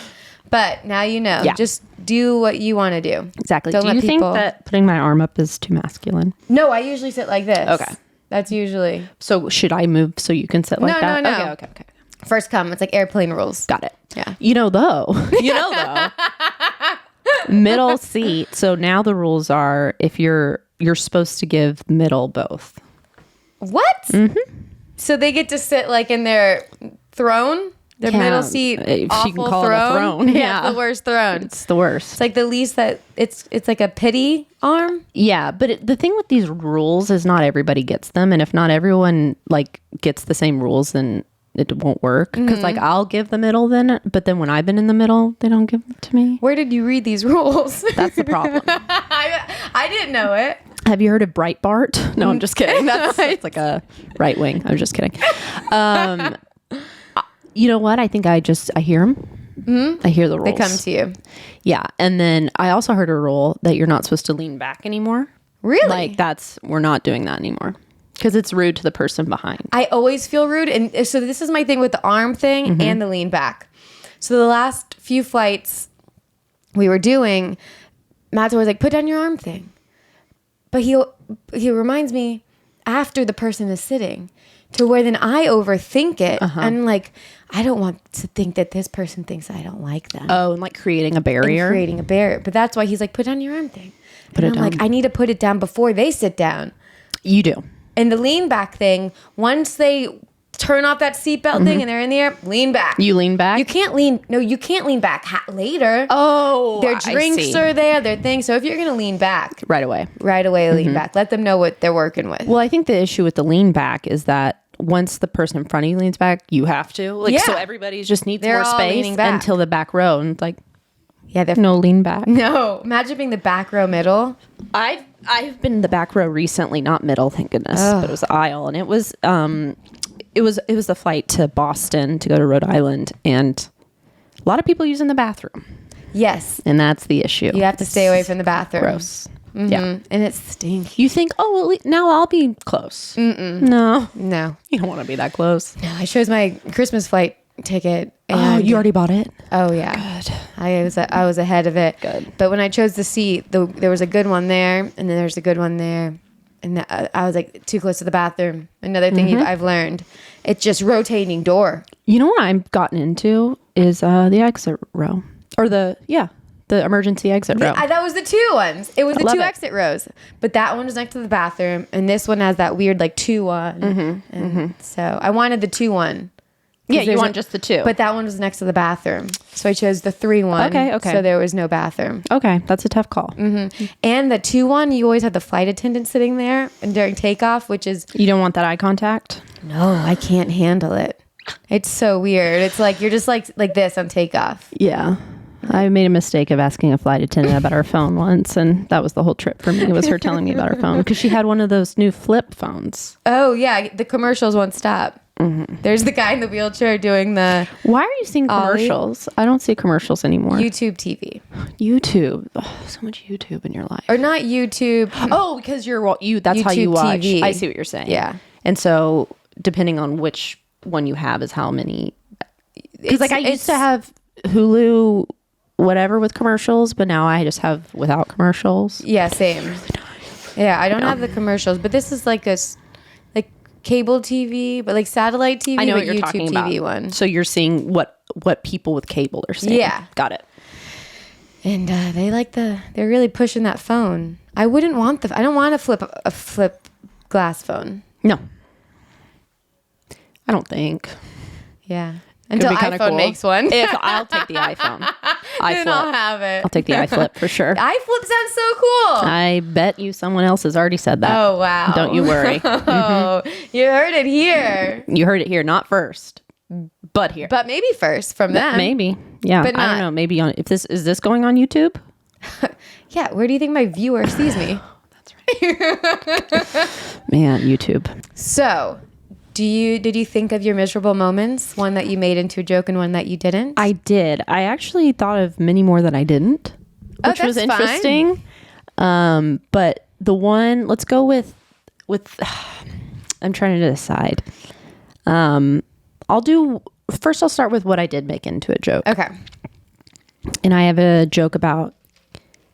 But now you know. Yeah. Just do what you want to do. Exactly. Don't do let you people... think that putting my arm up is too masculine? No, I usually sit like this. Okay. That's usually. So should I move so you can sit like that? No. Okay. First come. It's like airplane rules. Got it. Yeah. You know though. Middle seat. So now the rules are if you're supposed to give middle both. What? Mm-hmm. So they get to sit like in their throne? Their middle seat, if awful you can call throne? it a throne. Yeah, it's the worst throne. It's the worst. It's like the least that it's like a pity arm. Yeah, but the thing with these rules is not everybody gets them, and if not everyone like gets the same rules, then it won't work. Because like I'll give the middle, but then when I've been in the middle, they don't give them to me. Where did you read these rules? That's the problem. I didn't know it. Have you heard of Breitbart? No, I'm just kidding. It's like a right wing. I'm just kidding. You know what? I think I hear them. Mm-hmm. I hear the rules. They come to you. Yeah. And then I also heard a rule that you're not supposed to lean back anymore. Really? Like we're not doing that anymore. Because it's rude to the person behind. I always feel rude. And so this is my thing with the arm thing and the lean back. So the last few flights we were doing, Matt's always like, put down your arm thing. But he reminds me after the person is sitting to where then I overthink it. And like, I don't want to think that this person thinks I don't like them. Oh, and like creating a barrier. But that's why he's like, put down your arm thing. Put it down. Like, I need to put it down before they sit down. You do. And the lean back thing, once they turn off that seatbelt thing and they're in the air, lean back. You lean back? You can't lean back later. Oh, their drinks are there, their things. So if you're going to lean back. Right away, lean back. Let them know what they're working with. Well, I think the issue with the lean back is that once the person in front of you leans back, you have to. Like, so everybody just needs more space until the back row. And it's like, there's no lean back. No. Imagine being the back row middle. I've been in the back row recently, not middle, thank goodness, but it was the aisle, and it was the flight to Boston to go to Rhode Island, and a lot of people using the bathroom. Yes, and that's the issue. You have to stay away from the bathroom. Gross. Mm-hmm. Yeah, and it stinks. You think, oh, well, now I'll be close. No, you don't want to be that close. No, I chose my Christmas flight ticket. And you already bought it? Oh yeah. Good. I was ahead of it. Good. But when I chose the seat, there was a good one there, and then there's a good one there, and I was like too close to the bathroom. Another thing I've learned, it's just rotating door. You know what I've gotten into is the exit row, or the emergency exit row. That was the two ones. It was the two exit rows, but that one was next to the bathroom, and this one has that weird like 2-1. So I wanted the 2-1. Yeah, you want just the 2. But that one was next to the bathroom. So I chose the 3-1. Okay. So there was no bathroom. Okay, that's a tough call. Mm-hmm. And the 2-1, you always have the flight attendant sitting there and during takeoff, which is... You don't want that eye contact? No, I can't handle it. It's so weird. It's like you're just like this on takeoff. Yeah. I made a mistake of asking a flight attendant about her phone once, and that was the whole trip for me. It was her telling me about her phone because she had one of those new flip phones. Oh, yeah. The commercials won't stop. Mm-hmm. There's the guy in the wheelchair doing the... Why are you seeing commercials? I don't see commercials anymore. YouTube TV. YouTube. Oh, so much YouTube in your life. Or not YouTube. Oh, because that's YouTube how you watch. TV. I see what you're saying. Yeah. And so depending on which one you have is how many... Because I used to have Hulu... whatever with commercials, but now I just have without commercials. Yeah, same. Really nice. Yeah, I don't have the commercials, but this is like like cable TV, but like satellite TV. I know what you're YouTube talking TV about. One. So you're seeing what people with cable are seeing. Yeah, got it. And they're really pushing that phone. I wouldn't want I don't want a flip glass phone. No, I don't think. Yeah. Until iPhone cool. makes one. I'll take the iPhone. Then I'll have it. I'll take the iFlip for sure. iFlip sounds so cool. I bet you someone else has already said that. Oh, wow. Don't you worry. Oh, you heard it here. You heard it here, not first, but here. But maybe first from them. Maybe. Yeah. But I don't know. Maybe is this going on YouTube? Yeah. Where do you think my viewer sees me? That's right. Man, YouTube. So... Did you think of your miserable moments? One that you made into a joke and one that you didn't? I did. I actually thought of many more that I didn't, which was interesting. But the one, let's go with I'm trying to decide. I'll start with what I did make into a joke. Okay. And I have a joke about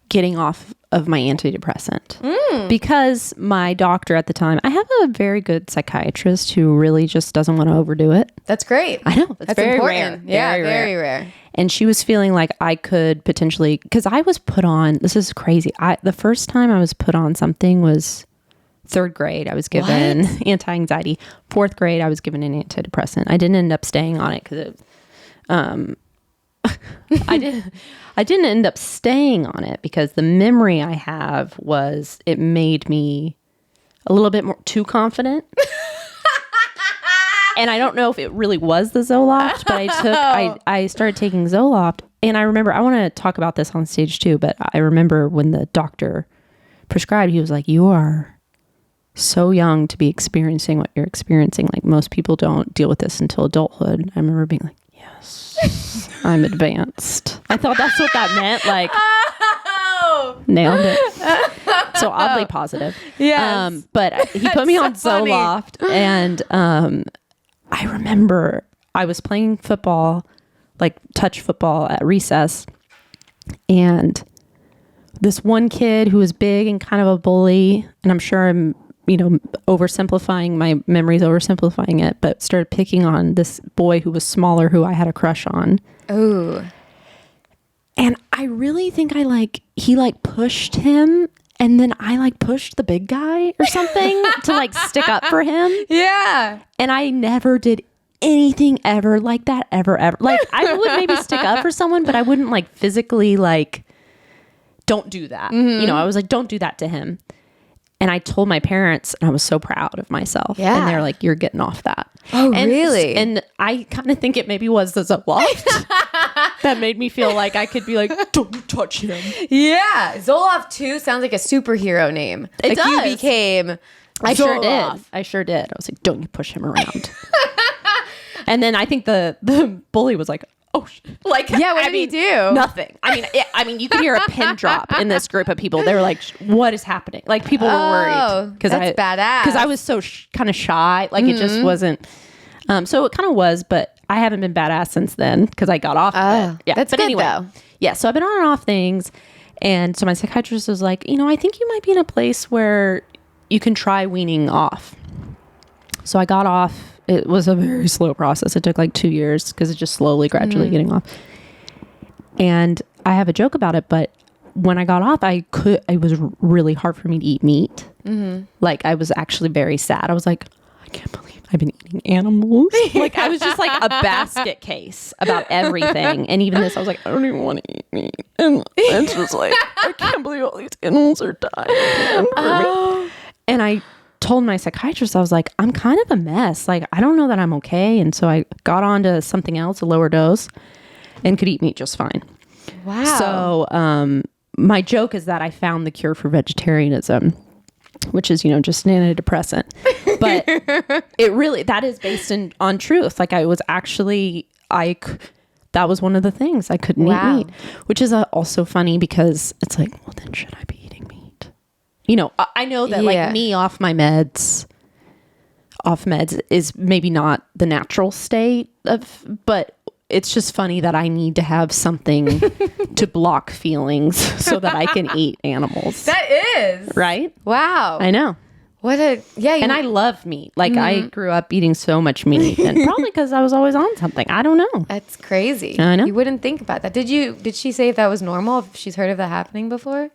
getting off of my antidepressant because my doctor at the time, I have a very good psychiatrist who really just doesn't want to overdo it. That's great. I know. That's very important. Rare. Yeah, very rare. And she was feeling like I could potentially, because I was put on, this is crazy. The first time I was put on something was 3rd grade. I was given anti-anxiety. 4th grade, I was given an antidepressant. I didn't end up staying on it because I didn't end up staying on it because the memory I have was it made me a little bit more too confident. And I don't know if it really was the Zoloft, but I started taking Zoloft, and I remember, I want to talk about this on stage too, but I remember when the doctor prescribed, he was like, "You are so young to be experiencing what you're experiencing. Like, most people don't deal with this until adulthood." I remember being like, yes, I'm advanced. I thought that's what that meant. Like, nailed it. So oddly positive. Yeah. But he put me on Zoloft, and I remember I was playing football, like touch football at recess, and this one kid who was big and kind of a bully, and I'm sure I'm oversimplifying, my memory's oversimplifying it, but started picking on this boy who was smaller, who I had a crush on. Ooh. And I really think he pushed him, and then I pushed the big guy or something to stick up for him. Yeah. And I never did anything ever like that, ever. Like, I would maybe stick up for someone, but I wouldn't physically don't do that. Mm-hmm. I was like, don't do that to him. And I told my parents, and I was so proud of myself. Yeah. And they're like, "You're getting off that." Oh, really? And I kind of think it maybe was the Zoloft that made me feel like I could be like, "Don't touch him." Yeah. Zoloft 2 sounds like a superhero name. It does. You became I Zoloft. sure did. I was like, "Don't you push him around." And then I think the bully was like, "Oh, yeah, what did he do?" Nothing. I mean, you could hear a pin drop in this group of people. They were like, "What is happening?" Like, people were worried because that's badass. Because I was so kind of shy. Like, it just wasn't. So it kind of was, but I haven't been badass since then because I got off of it. Yeah, that's good though. Yeah, so I've been on and off things, and so my psychiatrist was like, I think you might be in a place where you can try weaning off. So I got off. It was a very slow process. It took 2 years because it's just slowly, gradually getting off. And I have a joke about it, but when I got off, it was really hard for me to eat meat. Mm-hmm. I was actually very sad. I was like, I can't believe I've been eating animals. I was just a basket case about everything. And even this, I was like, I don't even want to eat meat. And it's just I can't believe all these animals are dying. And told my psychiatrist, I was like, I'm kind of a mess. Like, I don't know that I'm okay. And so I got on to something else, a lower dose, and could eat meat just fine. Wow. So my joke is that I found the cure for vegetarianism, which is, just an antidepressant. But it really, that is based on truth. Like I was actually, that was one of the things I couldn't eat meat, which is also funny because it's like, well, then should I be eating meat? I know that like me off meds is maybe not the natural state but it's just funny that I need to have something to block feelings so that I can eat animals. That is. Right? Wow. I know. And I love meat. Like I grew up eating so much meat, and probably because I was always on something. I don't know. That's crazy. I know. You wouldn't think about that. Did she say if that was normal? If she's heard of that happening before?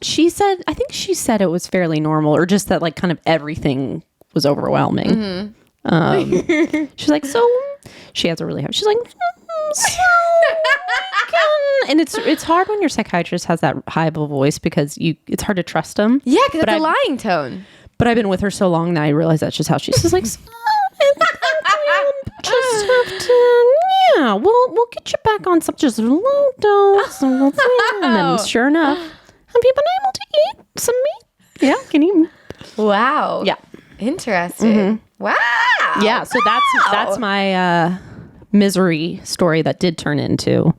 I think she said it was fairly normal, or just that like kind of everything was overwhelming. She's like, so she has a really she's like, and it's hard when your psychiatrist has that high of a voice because it's hard to trust him. Yeah, because it's a lying tone. But I've been with her so long now I realize that's just how she's just like, just have to, we'll get you back on some just a low dose, and then sure enough, have you been able to eat some meat? Yeah, can you? Wow. Yeah. Interesting. Wow. Yeah. So that's my misery story that did turn into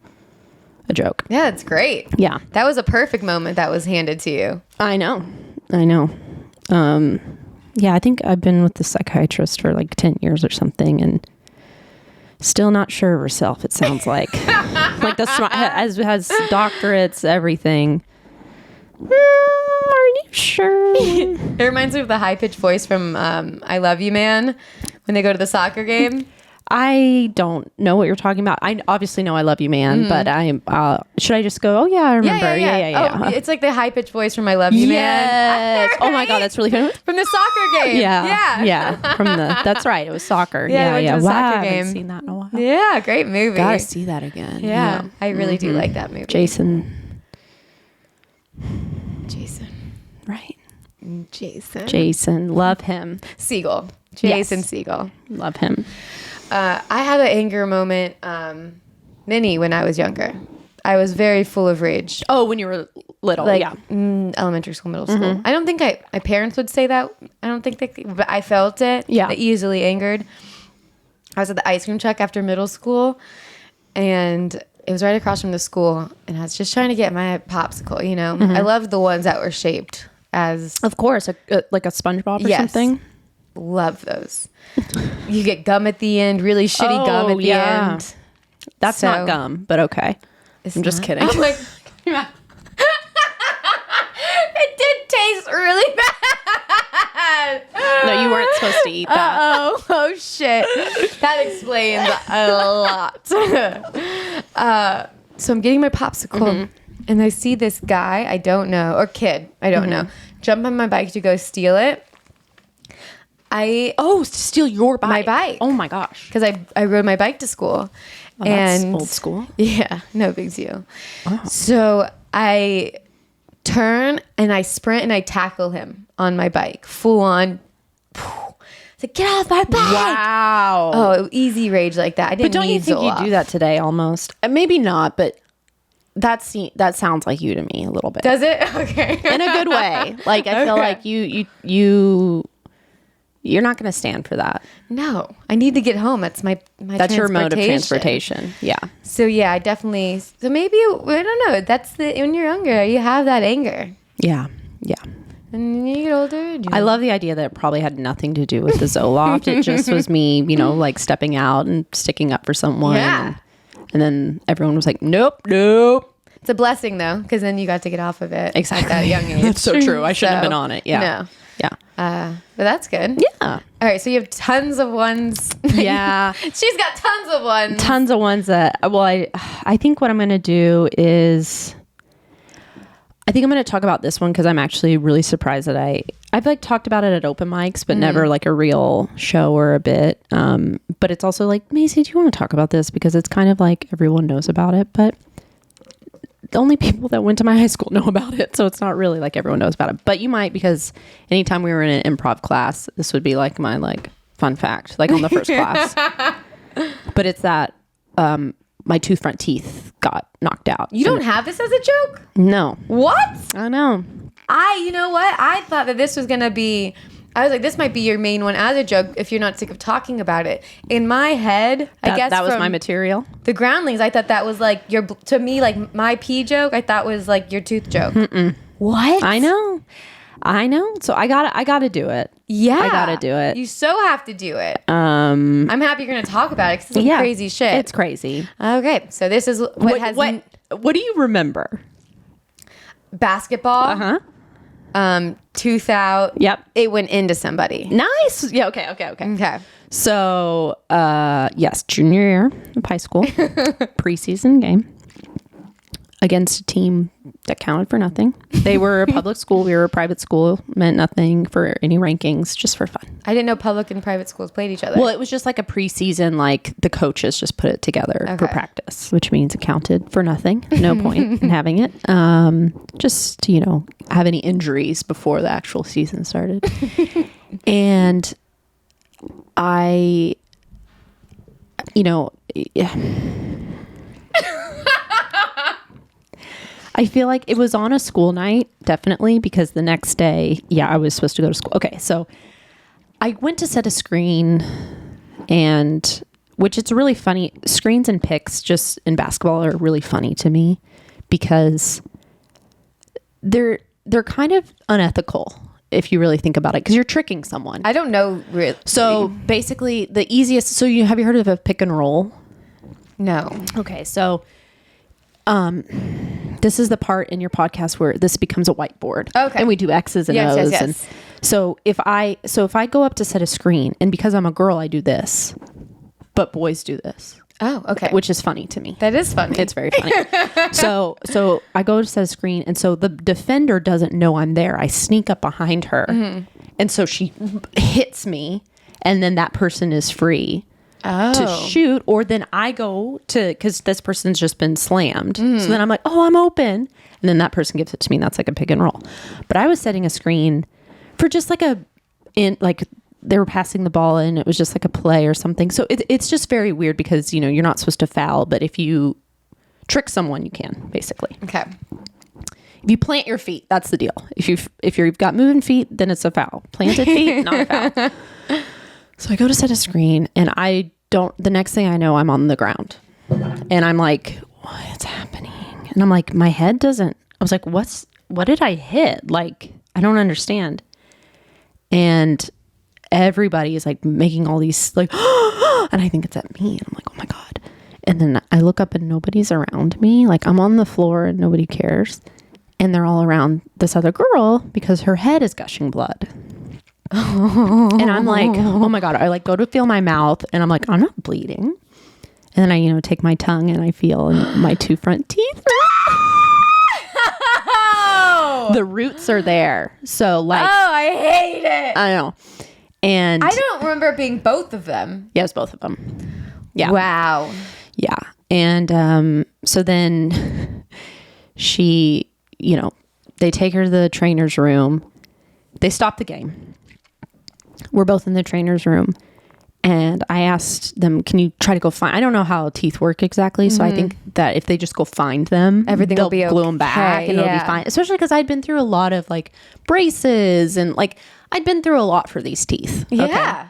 a joke. Yeah, that's great. Yeah. That was a perfect moment that was handed to you. I know. Yeah, I think I've been with the psychiatrist for like 10 years or something, and still not sure of herself, it sounds like. Like has doctorates, everything. Are you sure? It reminds me of the high-pitched voice from I Love You Man when they go to the soccer game. I don't know what you're talking about. I obviously know I Love You Man, but should I just go, oh yeah, I remember. Yeah. Oh, it's like the high-pitched voice from I Love You Man. Yes. Oh my God, that's really funny. From the soccer game. Yeah. That's right. It was soccer. Yeah. Wow, soccer I game. haven't seen that in a while. Yeah, great movie. Gotta see that again. Yeah. I really do like that movie. Jason. Right. Jason. Love him. Segel. Jason Segel. Love him. I had an anger moment, mini, when I was younger. I was very full of rage. Oh, when you were little, Elementary school, middle school. I don't think my parents would say that. I don't think but I felt it. Yeah. Easily angered. I was at the ice cream truck after middle school, and it was right across from the school, and I was just trying to get my popsicle, I loved the ones that were shaped as... Of course, like a SpongeBob or something. Love those. You get gum at the end, really shitty gum at the end. That's not gum, but okay. I'm just kidding. Oh my God. It did taste really bad. No, you weren't supposed to eat that. Oh shit. That explains a lot. So I'm getting my popsicle, and I see this guy I don't know, or kid I don't know, jump on my bike to go steal it. To steal your bike? My bike. Oh my gosh. Because I rode my bike to school. That's old school. Yeah, no big deal. Oh. So I turn and I sprint and I tackle him on my bike, full on. It's like, get off my bike! Wow. Oh, easy rage like that. I didn't. But don't you think you do that today? Almost. Maybe not, but that sounds like you to me a little bit. Does it? Okay. In a good way. Like I feel like you're not going to stand for that. No, I need to get home. That's my That's your mode of transportation. Yeah. So yeah, I definitely. So maybe I don't know. That's when you're younger, you have that anger. Yeah. And when you get older, I love the idea that it probably had nothing to do with the Zoloft. It just was me, like stepping out and sticking up for someone. Yeah. And then everyone was like, nope. It's a blessing though, because then you got to get off of it. Exactly. At that young age. That's so true. I shouldn't have been on it. Yeah. No. Yeah. But that's good. Yeah. All right. So you have tons of ones. Yeah. She's got tons of ones. Tons of ones that, I think what I'm going to do is, I think I'm going to talk about this one because I'm actually really surprised that I've like talked about it at open mics, but never like a real show or a bit. But it's also like, Macey, do you want to talk about this? Because it's kind of like everyone knows about it, but the only people that went to my high school know about it. So it's not really like everyone knows about it. But you might, because anytime we were in an improv class, this would be like my like fun fact, like on the first class. But it's that my two front teeth got knocked out. You don't have this as a joke? No. What? I know. You know what? I thought that this was going to be, I was like, this might be your main one as a joke if you're not sick of talking about it. In my head, I guess that was my material. The Groundlings, I thought that was like to me, like my pee joke, I thought was like your tooth joke. Mm-mm. What? I know. So I gotta do it. Yeah. I gotta do it. You so have to do it. I'm happy you're going to talk about it because it's crazy shit. It's crazy. Okay. So this is what do you remember? Basketball. Tooth out. Yep. It went into somebody. Nice. Yeah. Okay. So, yes, junior year of high school, preseason game against a team that counted for nothing. They were a public school. We were a private school. Meant nothing for any rankings, just for fun. I didn't know public and private schools played each other. Well, it was just like a preseason, like the coaches just put it together for practice, which means it counted for nothing. No point in having it. Just to, have any injuries before the actual season started. And I, I feel like it was on a school night, definitely, because the next day, I was supposed to go to school. Okay, so I went to set a screen, and which it's really funny. Screens and picks just in basketball are really funny to me because they're kind of unethical if you really think about it, because you're tricking someone. I don't know really. So basically, the easiest. So have you heard of a pick and roll? No. Okay, so. This is the part in your podcast where this becomes a whiteboard. Okay. And we do X's and O's. Yes. And so if I go up to set a screen, and because I'm a girl, I do this, but boys do this. Oh, okay. Which is funny to me. That is funny. It's very funny. So I go to set a screen, and so the defender doesn't know I'm there. I sneak up behind her. Mm-hmm. And so she hits me, and then that person is free. To shoot, or then I go to, because this person's just been slammed. So then I'm like, I'm open. And then that person gives it to me. And that's like a pick and roll. But I was setting a screen for just like they were passing the ball in. It was just like a play or something. So it's just very weird because, you're not supposed to foul. But if you trick someone, you can, basically. Okay. If you plant your feet, that's the deal. If you've got moving feet, then it's a foul. Planted feet, not a foul. So I go to set a screen, and the next thing I know, I'm on the ground, and I'm like, what's happening? And I'm like, my head doesn't, I was like, what did I hit? Like, I don't understand. And everybody is like making all these like, and I think it's at me. And I'm like, oh my God. And then I look up and nobody's around me. Like, I'm on the floor and nobody cares. And they're all around this other girl because her head is gushing blood. And I'm like, oh my God. I like go to feel my mouth, and I'm like, I'm not bleeding. And then I, take my tongue, and I feel my two front teeth. The roots are there. So like, I hate it. I know. And I don't remember it being both of them. Yeah, it was both of them. Yeah. Wow. Yeah. And so then she, they take her to the trainer's room. They stop the game. We're both in the trainer's room, and I asked them, can you try to go find, I don't know how teeth work exactly. So I think that if they just go find them, everything will be okay. Glue them back and it'll be fine. Especially because I'd been through a lot of like braces, and like I'd been through a lot for these teeth. Yeah. Okay?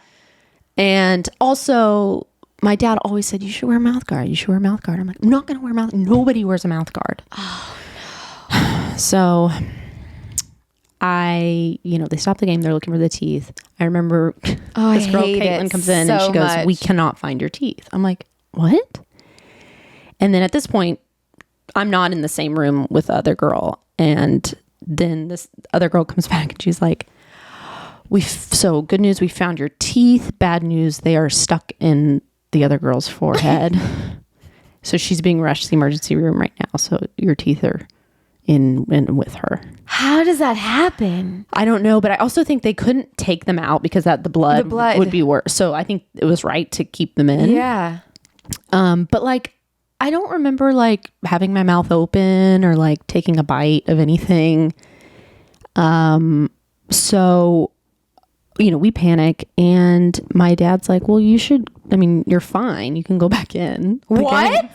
And also my dad always said, you should wear a mouth guard. You should wear a mouth guard. I'm like, I'm not going to wear a mouth. Nobody wears a mouth guard. Oh no. So they stop the game. They're looking for the teeth. I remember this girl, Caitlin, comes in and she goes, we cannot find your teeth. I'm like, what? And then at this point, I'm not in the same room with the other girl. And then this other girl comes back and she's like, so good news, we found your teeth. Bad news, they are stuck in the other girl's forehead. So she's being rushed to the emergency room right now. So your teeth are in with her. How does that happen? I don't know, but I also think they couldn't take them out because the blood would be worse. So I think it was right to keep them in. Yeah. But like, I don't remember like having my mouth open or like taking a bite of anything. So, we panic and my dad's like, well, you're fine. You can go back in. What?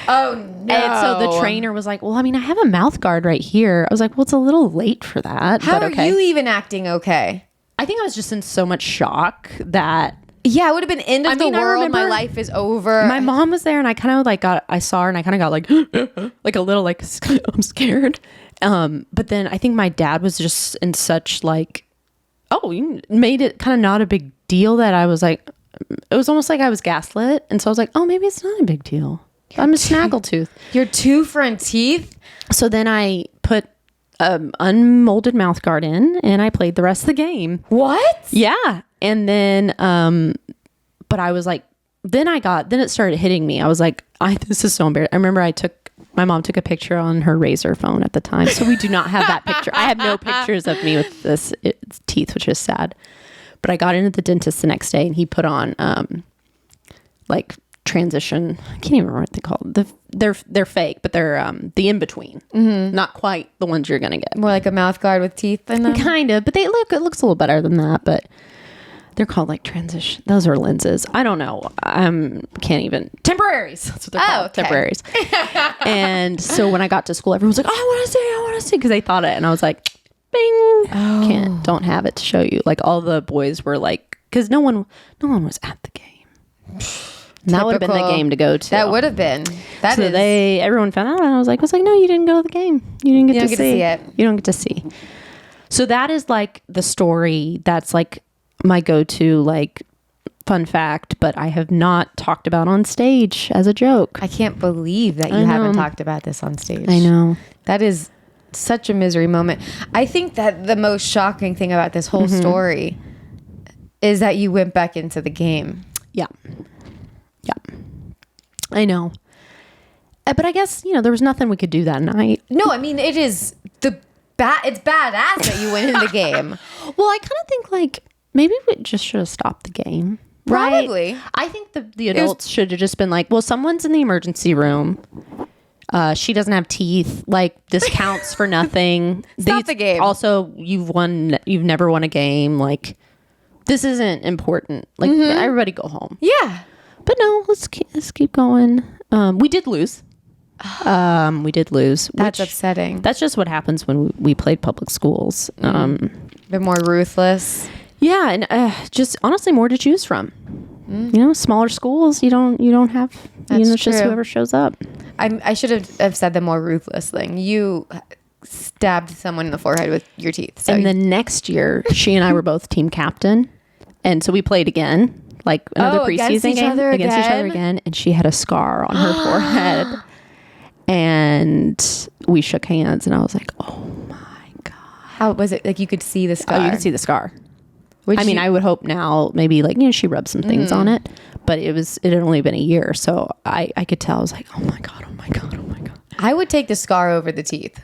Oh, no. And so the trainer was like, well, I have a mouth guard right here. I was like, well, it's a little late for that. How but are you even acting okay? I think I was just in so much shock that... Yeah, it would have been end of the world. My life is over. My mom was there and I kind of like I saw her and I kind of got like, like a little like, I'm scared. But then I think my dad was just in such like, oh, you made it kind of not a big deal that I was like, it was almost like I was gaslit. And so I was like, oh, maybe it's not a big deal. I'm a snaggletooth. Your 2 front teeth? So then I put unmolded mouth guard in and I played the rest of the game. What? Yeah. And then, but I was like, then it started hitting me. I was like, this is so embarrassing. I remember my mom took a picture on her Razor phone at the time. So we do not have that picture. I have no pictures of me with this teeth, which is sad. But I got into the dentist the next day and he put on, like transition. I can't even remember what they call it. They're fake, but they're the in between. Mm-hmm. Not quite the ones you're gonna get. More like a mouth guard with teeth in them. Kind of, but it looks a little better than that. But they're called like transition. Those are lenses. I don't know. Can't even temporaries. That's what they're called. Okay. Temporaries. And so when I got to school, everyone was like, oh, I want to see, because they thought it, and I was like, bing, don't have it to show you. Like all the boys were like, because no one was at the game. That would have been the game to go to. That would have been. Everyone found out, and I was like, no, you didn't go to the game. You didn't get to see it. You don't get to see. So that is like the story. That's like my go-to like fun fact, but I have not talked about on stage as a joke. I can't believe that you haven't talked about this on stage. I know. That is such a misery moment. I think that the most shocking thing about this whole story is that you went back into the game. Yeah. I know. But I guess, there was nothing we could do that night. No, it is it's badass that you went in the game. Well, I kind of think like maybe we just should have stopped the game. Probably. Right? I think the adults should have just been like, well, someone's in the emergency room. She doesn't have teeth. Like, this counts for nothing. Stop the game. Also, you've never won a game. Like, this isn't important. Like, everybody go home. Yeah. But no, let's keep going. We did lose. That's upsetting. That's just what happens when we played public schools. They're more ruthless. Yeah, and just honestly more to choose from. Smaller schools, you don't have. That's it's just whoever shows up. I should have said the more ruthless thing. You stabbed someone in the forehead with your teeth. So and the next year, she and I were both team captain, and so we played again. Like another preseason game against each other again, and she had a scar on her forehead, and we shook hands, and I was like, "Oh my god!" How was it? Like you could see the scar. Oh, you could see the scar. I would hope now maybe like she rubbed some things on it, but it had only been a year, so I could tell. I was like, "Oh my god! Oh my god! Oh my god!" I would take the scar over the teeth.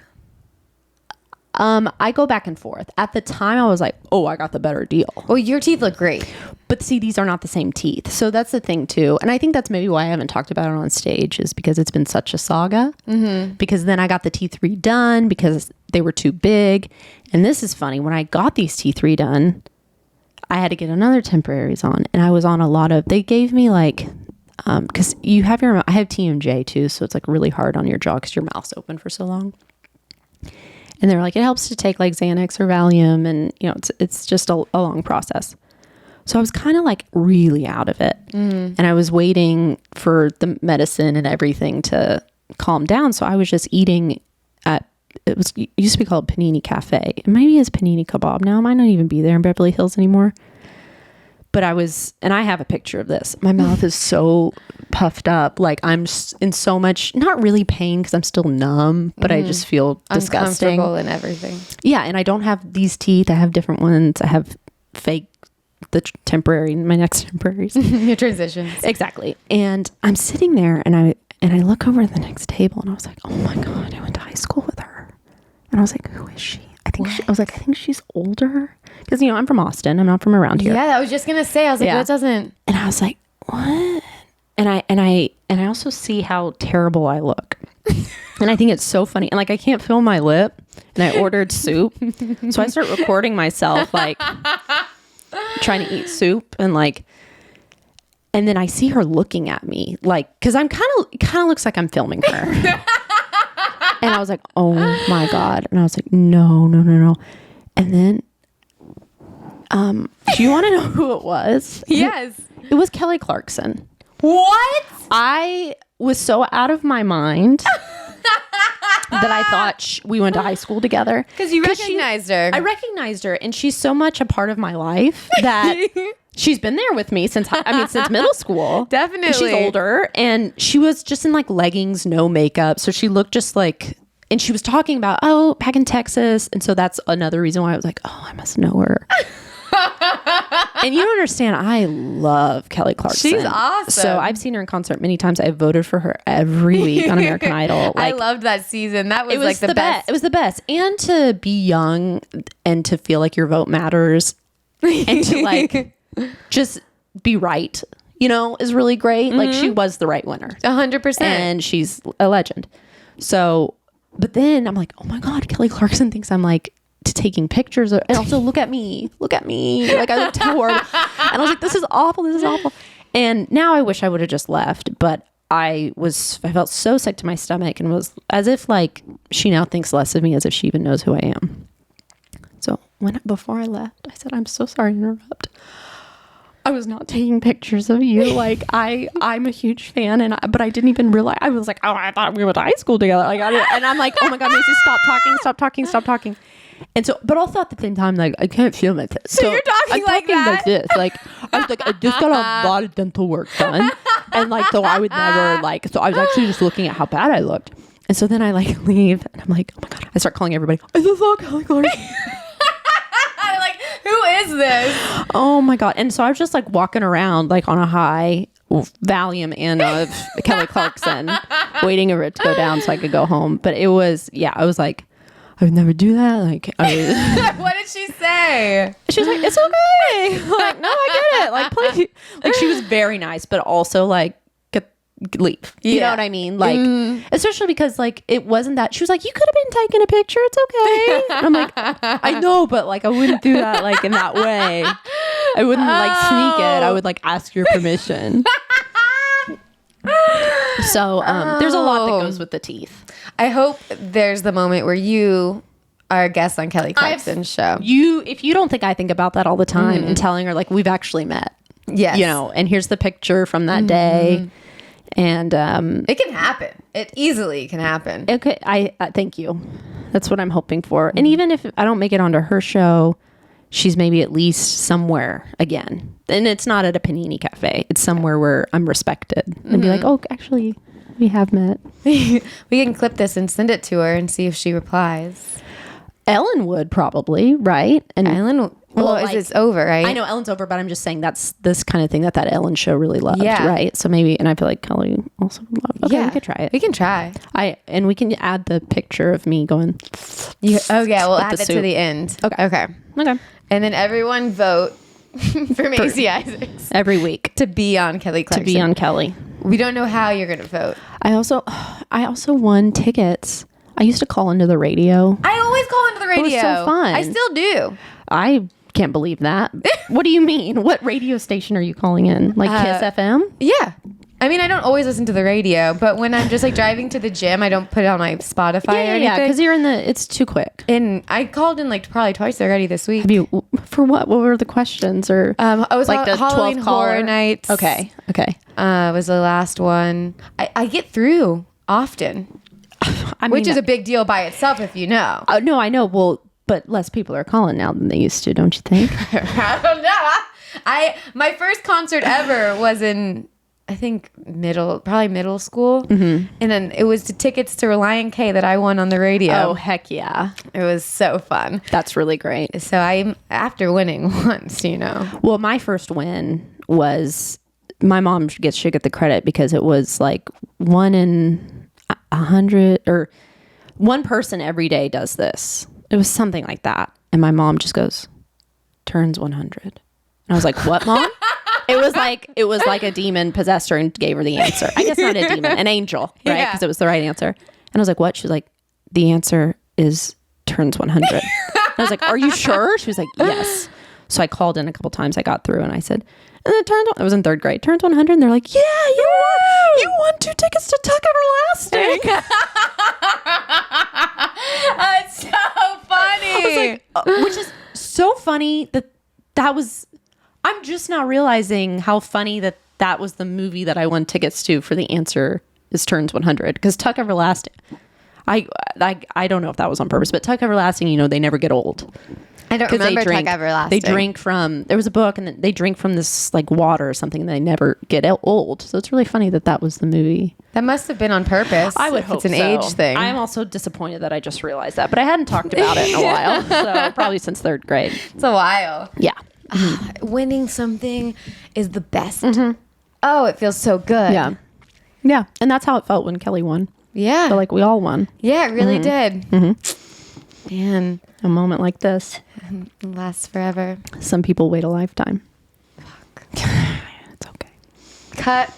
I go back and forth. At the time, I was like, "Oh, I got the better deal." Well, your teeth look great. But see, these are not the same teeth. So that's the thing too. And I think that's maybe why I haven't talked about it on stage, is because it's been such a saga. Mm-hmm. Because then I got the teeth redone because they were too big. And this is funny. When I got these teeth redone, I had to get another temporaries on. And I was on a lot of, they gave me like, because I have TMJ too. So it's like really hard on your jaw because your mouth's open for so long. And they were like, it helps to take like Xanax or Valium. And it's just a long process. So I was kind of like really out of it. And I was waiting for the medicine and everything to calm down. So I was just eating it used to be called Panini Cafe. It maybe is Panini Kebab now. It might not even be there in Beverly Hills anymore. But and I have a picture of this. My mouth is so puffed up. Like I'm in so much, not really pain because I'm still numb, but I just feel disgusting. Uncomfortable and everything. Yeah. And I don't have these teeth. I have different ones. I have fake, my next temporaries. Your transitions. Exactly. And I'm sitting there and I look over at the next table and I was like, oh my God, I went to high school with her. And I was like, who is she? I think she's older. Because, I'm from Austin. I'm not from around here. Yeah, I was just going to say, I was like, that doesn't. And I was like, what? And and I also see how terrible I look. And I think it's so funny. And like, I can't feel my lip, and I ordered soup. So I start recording myself, like trying to eat soup, and like, and then I see her looking at me, like, cause it kind of looks like I'm filming her. And I was like, oh my God. And I was like, no. And then, do you want to know who it was? Yes. It was Kelly Clarkson. What? I was so out of my mind that I thought we went to high school together. Because you recognized her. I recognized her, and she's so much a part of my life that she's been there with me since middle school. Definitely. And she's older, and she was just in like leggings, no makeup. So she looked just like, and she was talking about, back in Texas. And so that's another reason why I was like, I must know her. And you don't understand, I love Kelly Clarkson. She's awesome. So I've seen her in concert many times. I voted for her every week on American Idol. Like, I loved that season. That was like the best. It was the best. And to be young and to feel like your vote matters and to like just be right, is really great. Mm-hmm. Like, she was the right winner. 100%. And she's a legend. So, but then I'm like, oh my God, Kelly Clarkson thinks I'm like, to taking pictures and also look at me like I looked horrible, and I was like, this is awful. And now I wish I would have just left, but I felt so sick to my stomach, and was as if like she now thinks less of me, as if she even knows who I am. So before I left, I said, I'm so sorry to interrupt. I was not taking pictures of you. Like, I'm a huge fan, but I didn't even realize. I was like, I thought we went to high school together. Like, and I'm like, oh my God, Macey, stop talking. And so, but also at the same time, like, I can't feel my tits. So you're talking like that? Like this. Like, I was like, I just got a lot of dental work done. And like, so I would never so I was actually just looking at how bad I looked. And so then I like leave, and I'm like, oh my God, I start calling everybody. I just saw Kelly Clarkson. Like, who is this? Oh my God. And so I was just like walking around like on a high Valium and of Kelly Clarkson, waiting for it to go down so I could go home. But it was, I was like, I would never do that. Like, what did she say? She was like, it's okay. Like, no, I get it. Like, please. Like, she was very nice, but also like, leave. You know what I mean? Like, especially because like, it wasn't that, she was like, you could have been taking a picture. It's okay. And I'm like, I know, but like, I wouldn't do that like in that way. I wouldn't like sneak it. I would like ask your permission. So there's a lot that goes with the teeth. I hope there's the moment where you are a guest on Kelly Clarkson's show. If you don't think I think about that all the time and telling her like, we've actually met. Yes. And here's the picture from that day. And it can happen. It easily can happen. Okay, I thank you. That's what I'm hoping for. And even if I don't make it onto her show, she's maybe at least somewhere again. And it's not at a Panini Cafe. It's somewhere where I'm respected. And be like, oh, actually, we have met. We can clip this and send it to her and see if she replies. Ellen would probably, right? And Ellen, it's over, right? I know Ellen's over, but I'm just saying that's this kind of thing that Ellen show really loved, right? So maybe, and I feel like Kelly also would love. Okay, we could try it. We can try. And we can add the picture of me going. We'll add it to the end. Okay. And then everyone vote for Macey Isaacs every week to be on Kelly Clarkson. To be on Kelly. We don't know how you're gonna vote. I also won tickets. I used to call into the radio. I always call into the radio. It was so fun. I still do. I can't believe that. What do you mean? What radio station are you calling in? Like Kiss FM? Yeah. I mean, I don't always listen to the radio, but when I'm just like driving to the gym, I don't put it on my Spotify or anything. Yeah, because it's too quick. And I called in like probably twice already this week. For what? What were the questions? Or I was like the Halloween 12 Horror Nights. Okay. Was the last one. I get through often. Which is a big deal by itself, if you know. No, I know. Well, but less people are calling now than they used to, don't you think? I don't know. My first concert ever was in, I think, middle school. Mm-hmm. And then it was tickets to Reliant K that I won on the radio. Oh, heck yeah. It was so fun. That's really great. So I'm, after winning once, Well, my first win was, my mom should get the credit because it was like 1 in 100 or one person every day does this. It was something like that. And my mom just goes, turns 100. And I was like, what, Mom? it was like a demon possessed her and gave her the answer. I guess not a demon, an angel, right? Because it was the right answer. And I was like, what? She was like, the answer is turns 100. And I was like, are you sure? She was like, yes. So I called in a couple times. I got through and I said, and it turned. I was in 3rd grade. Turns 100, and they're like, yeah, you won 2 tickets to Tuck Everlasting. That's so funny. Which is so funny that was. I'm just now realizing how funny that was the movie that I won tickets to for the answer is turns 100, because Tuck Everlasting. I don't know if that was on purpose, but Tuck Everlasting, they never get old. I don't remember Tuck Everlasting. They drink from, there was a book, and they drink from this like water or something, and they never get old. So it's really funny that was the movie. That must have been on purpose. I would hope it's an age thing. I'm also disappointed that I just realized that, but I hadn't talked about it in a while. So probably since 3rd grade. It's a while. Yeah. Winning something is the best. Oh, it feels so good. Yeah. Yeah. And that's how it felt when Kelly won. Yeah. I feel like we all won. Yeah, it really did. Man. A moment like this. It lasts forever. Some people wait a lifetime. Fuck. It's okay. Cut.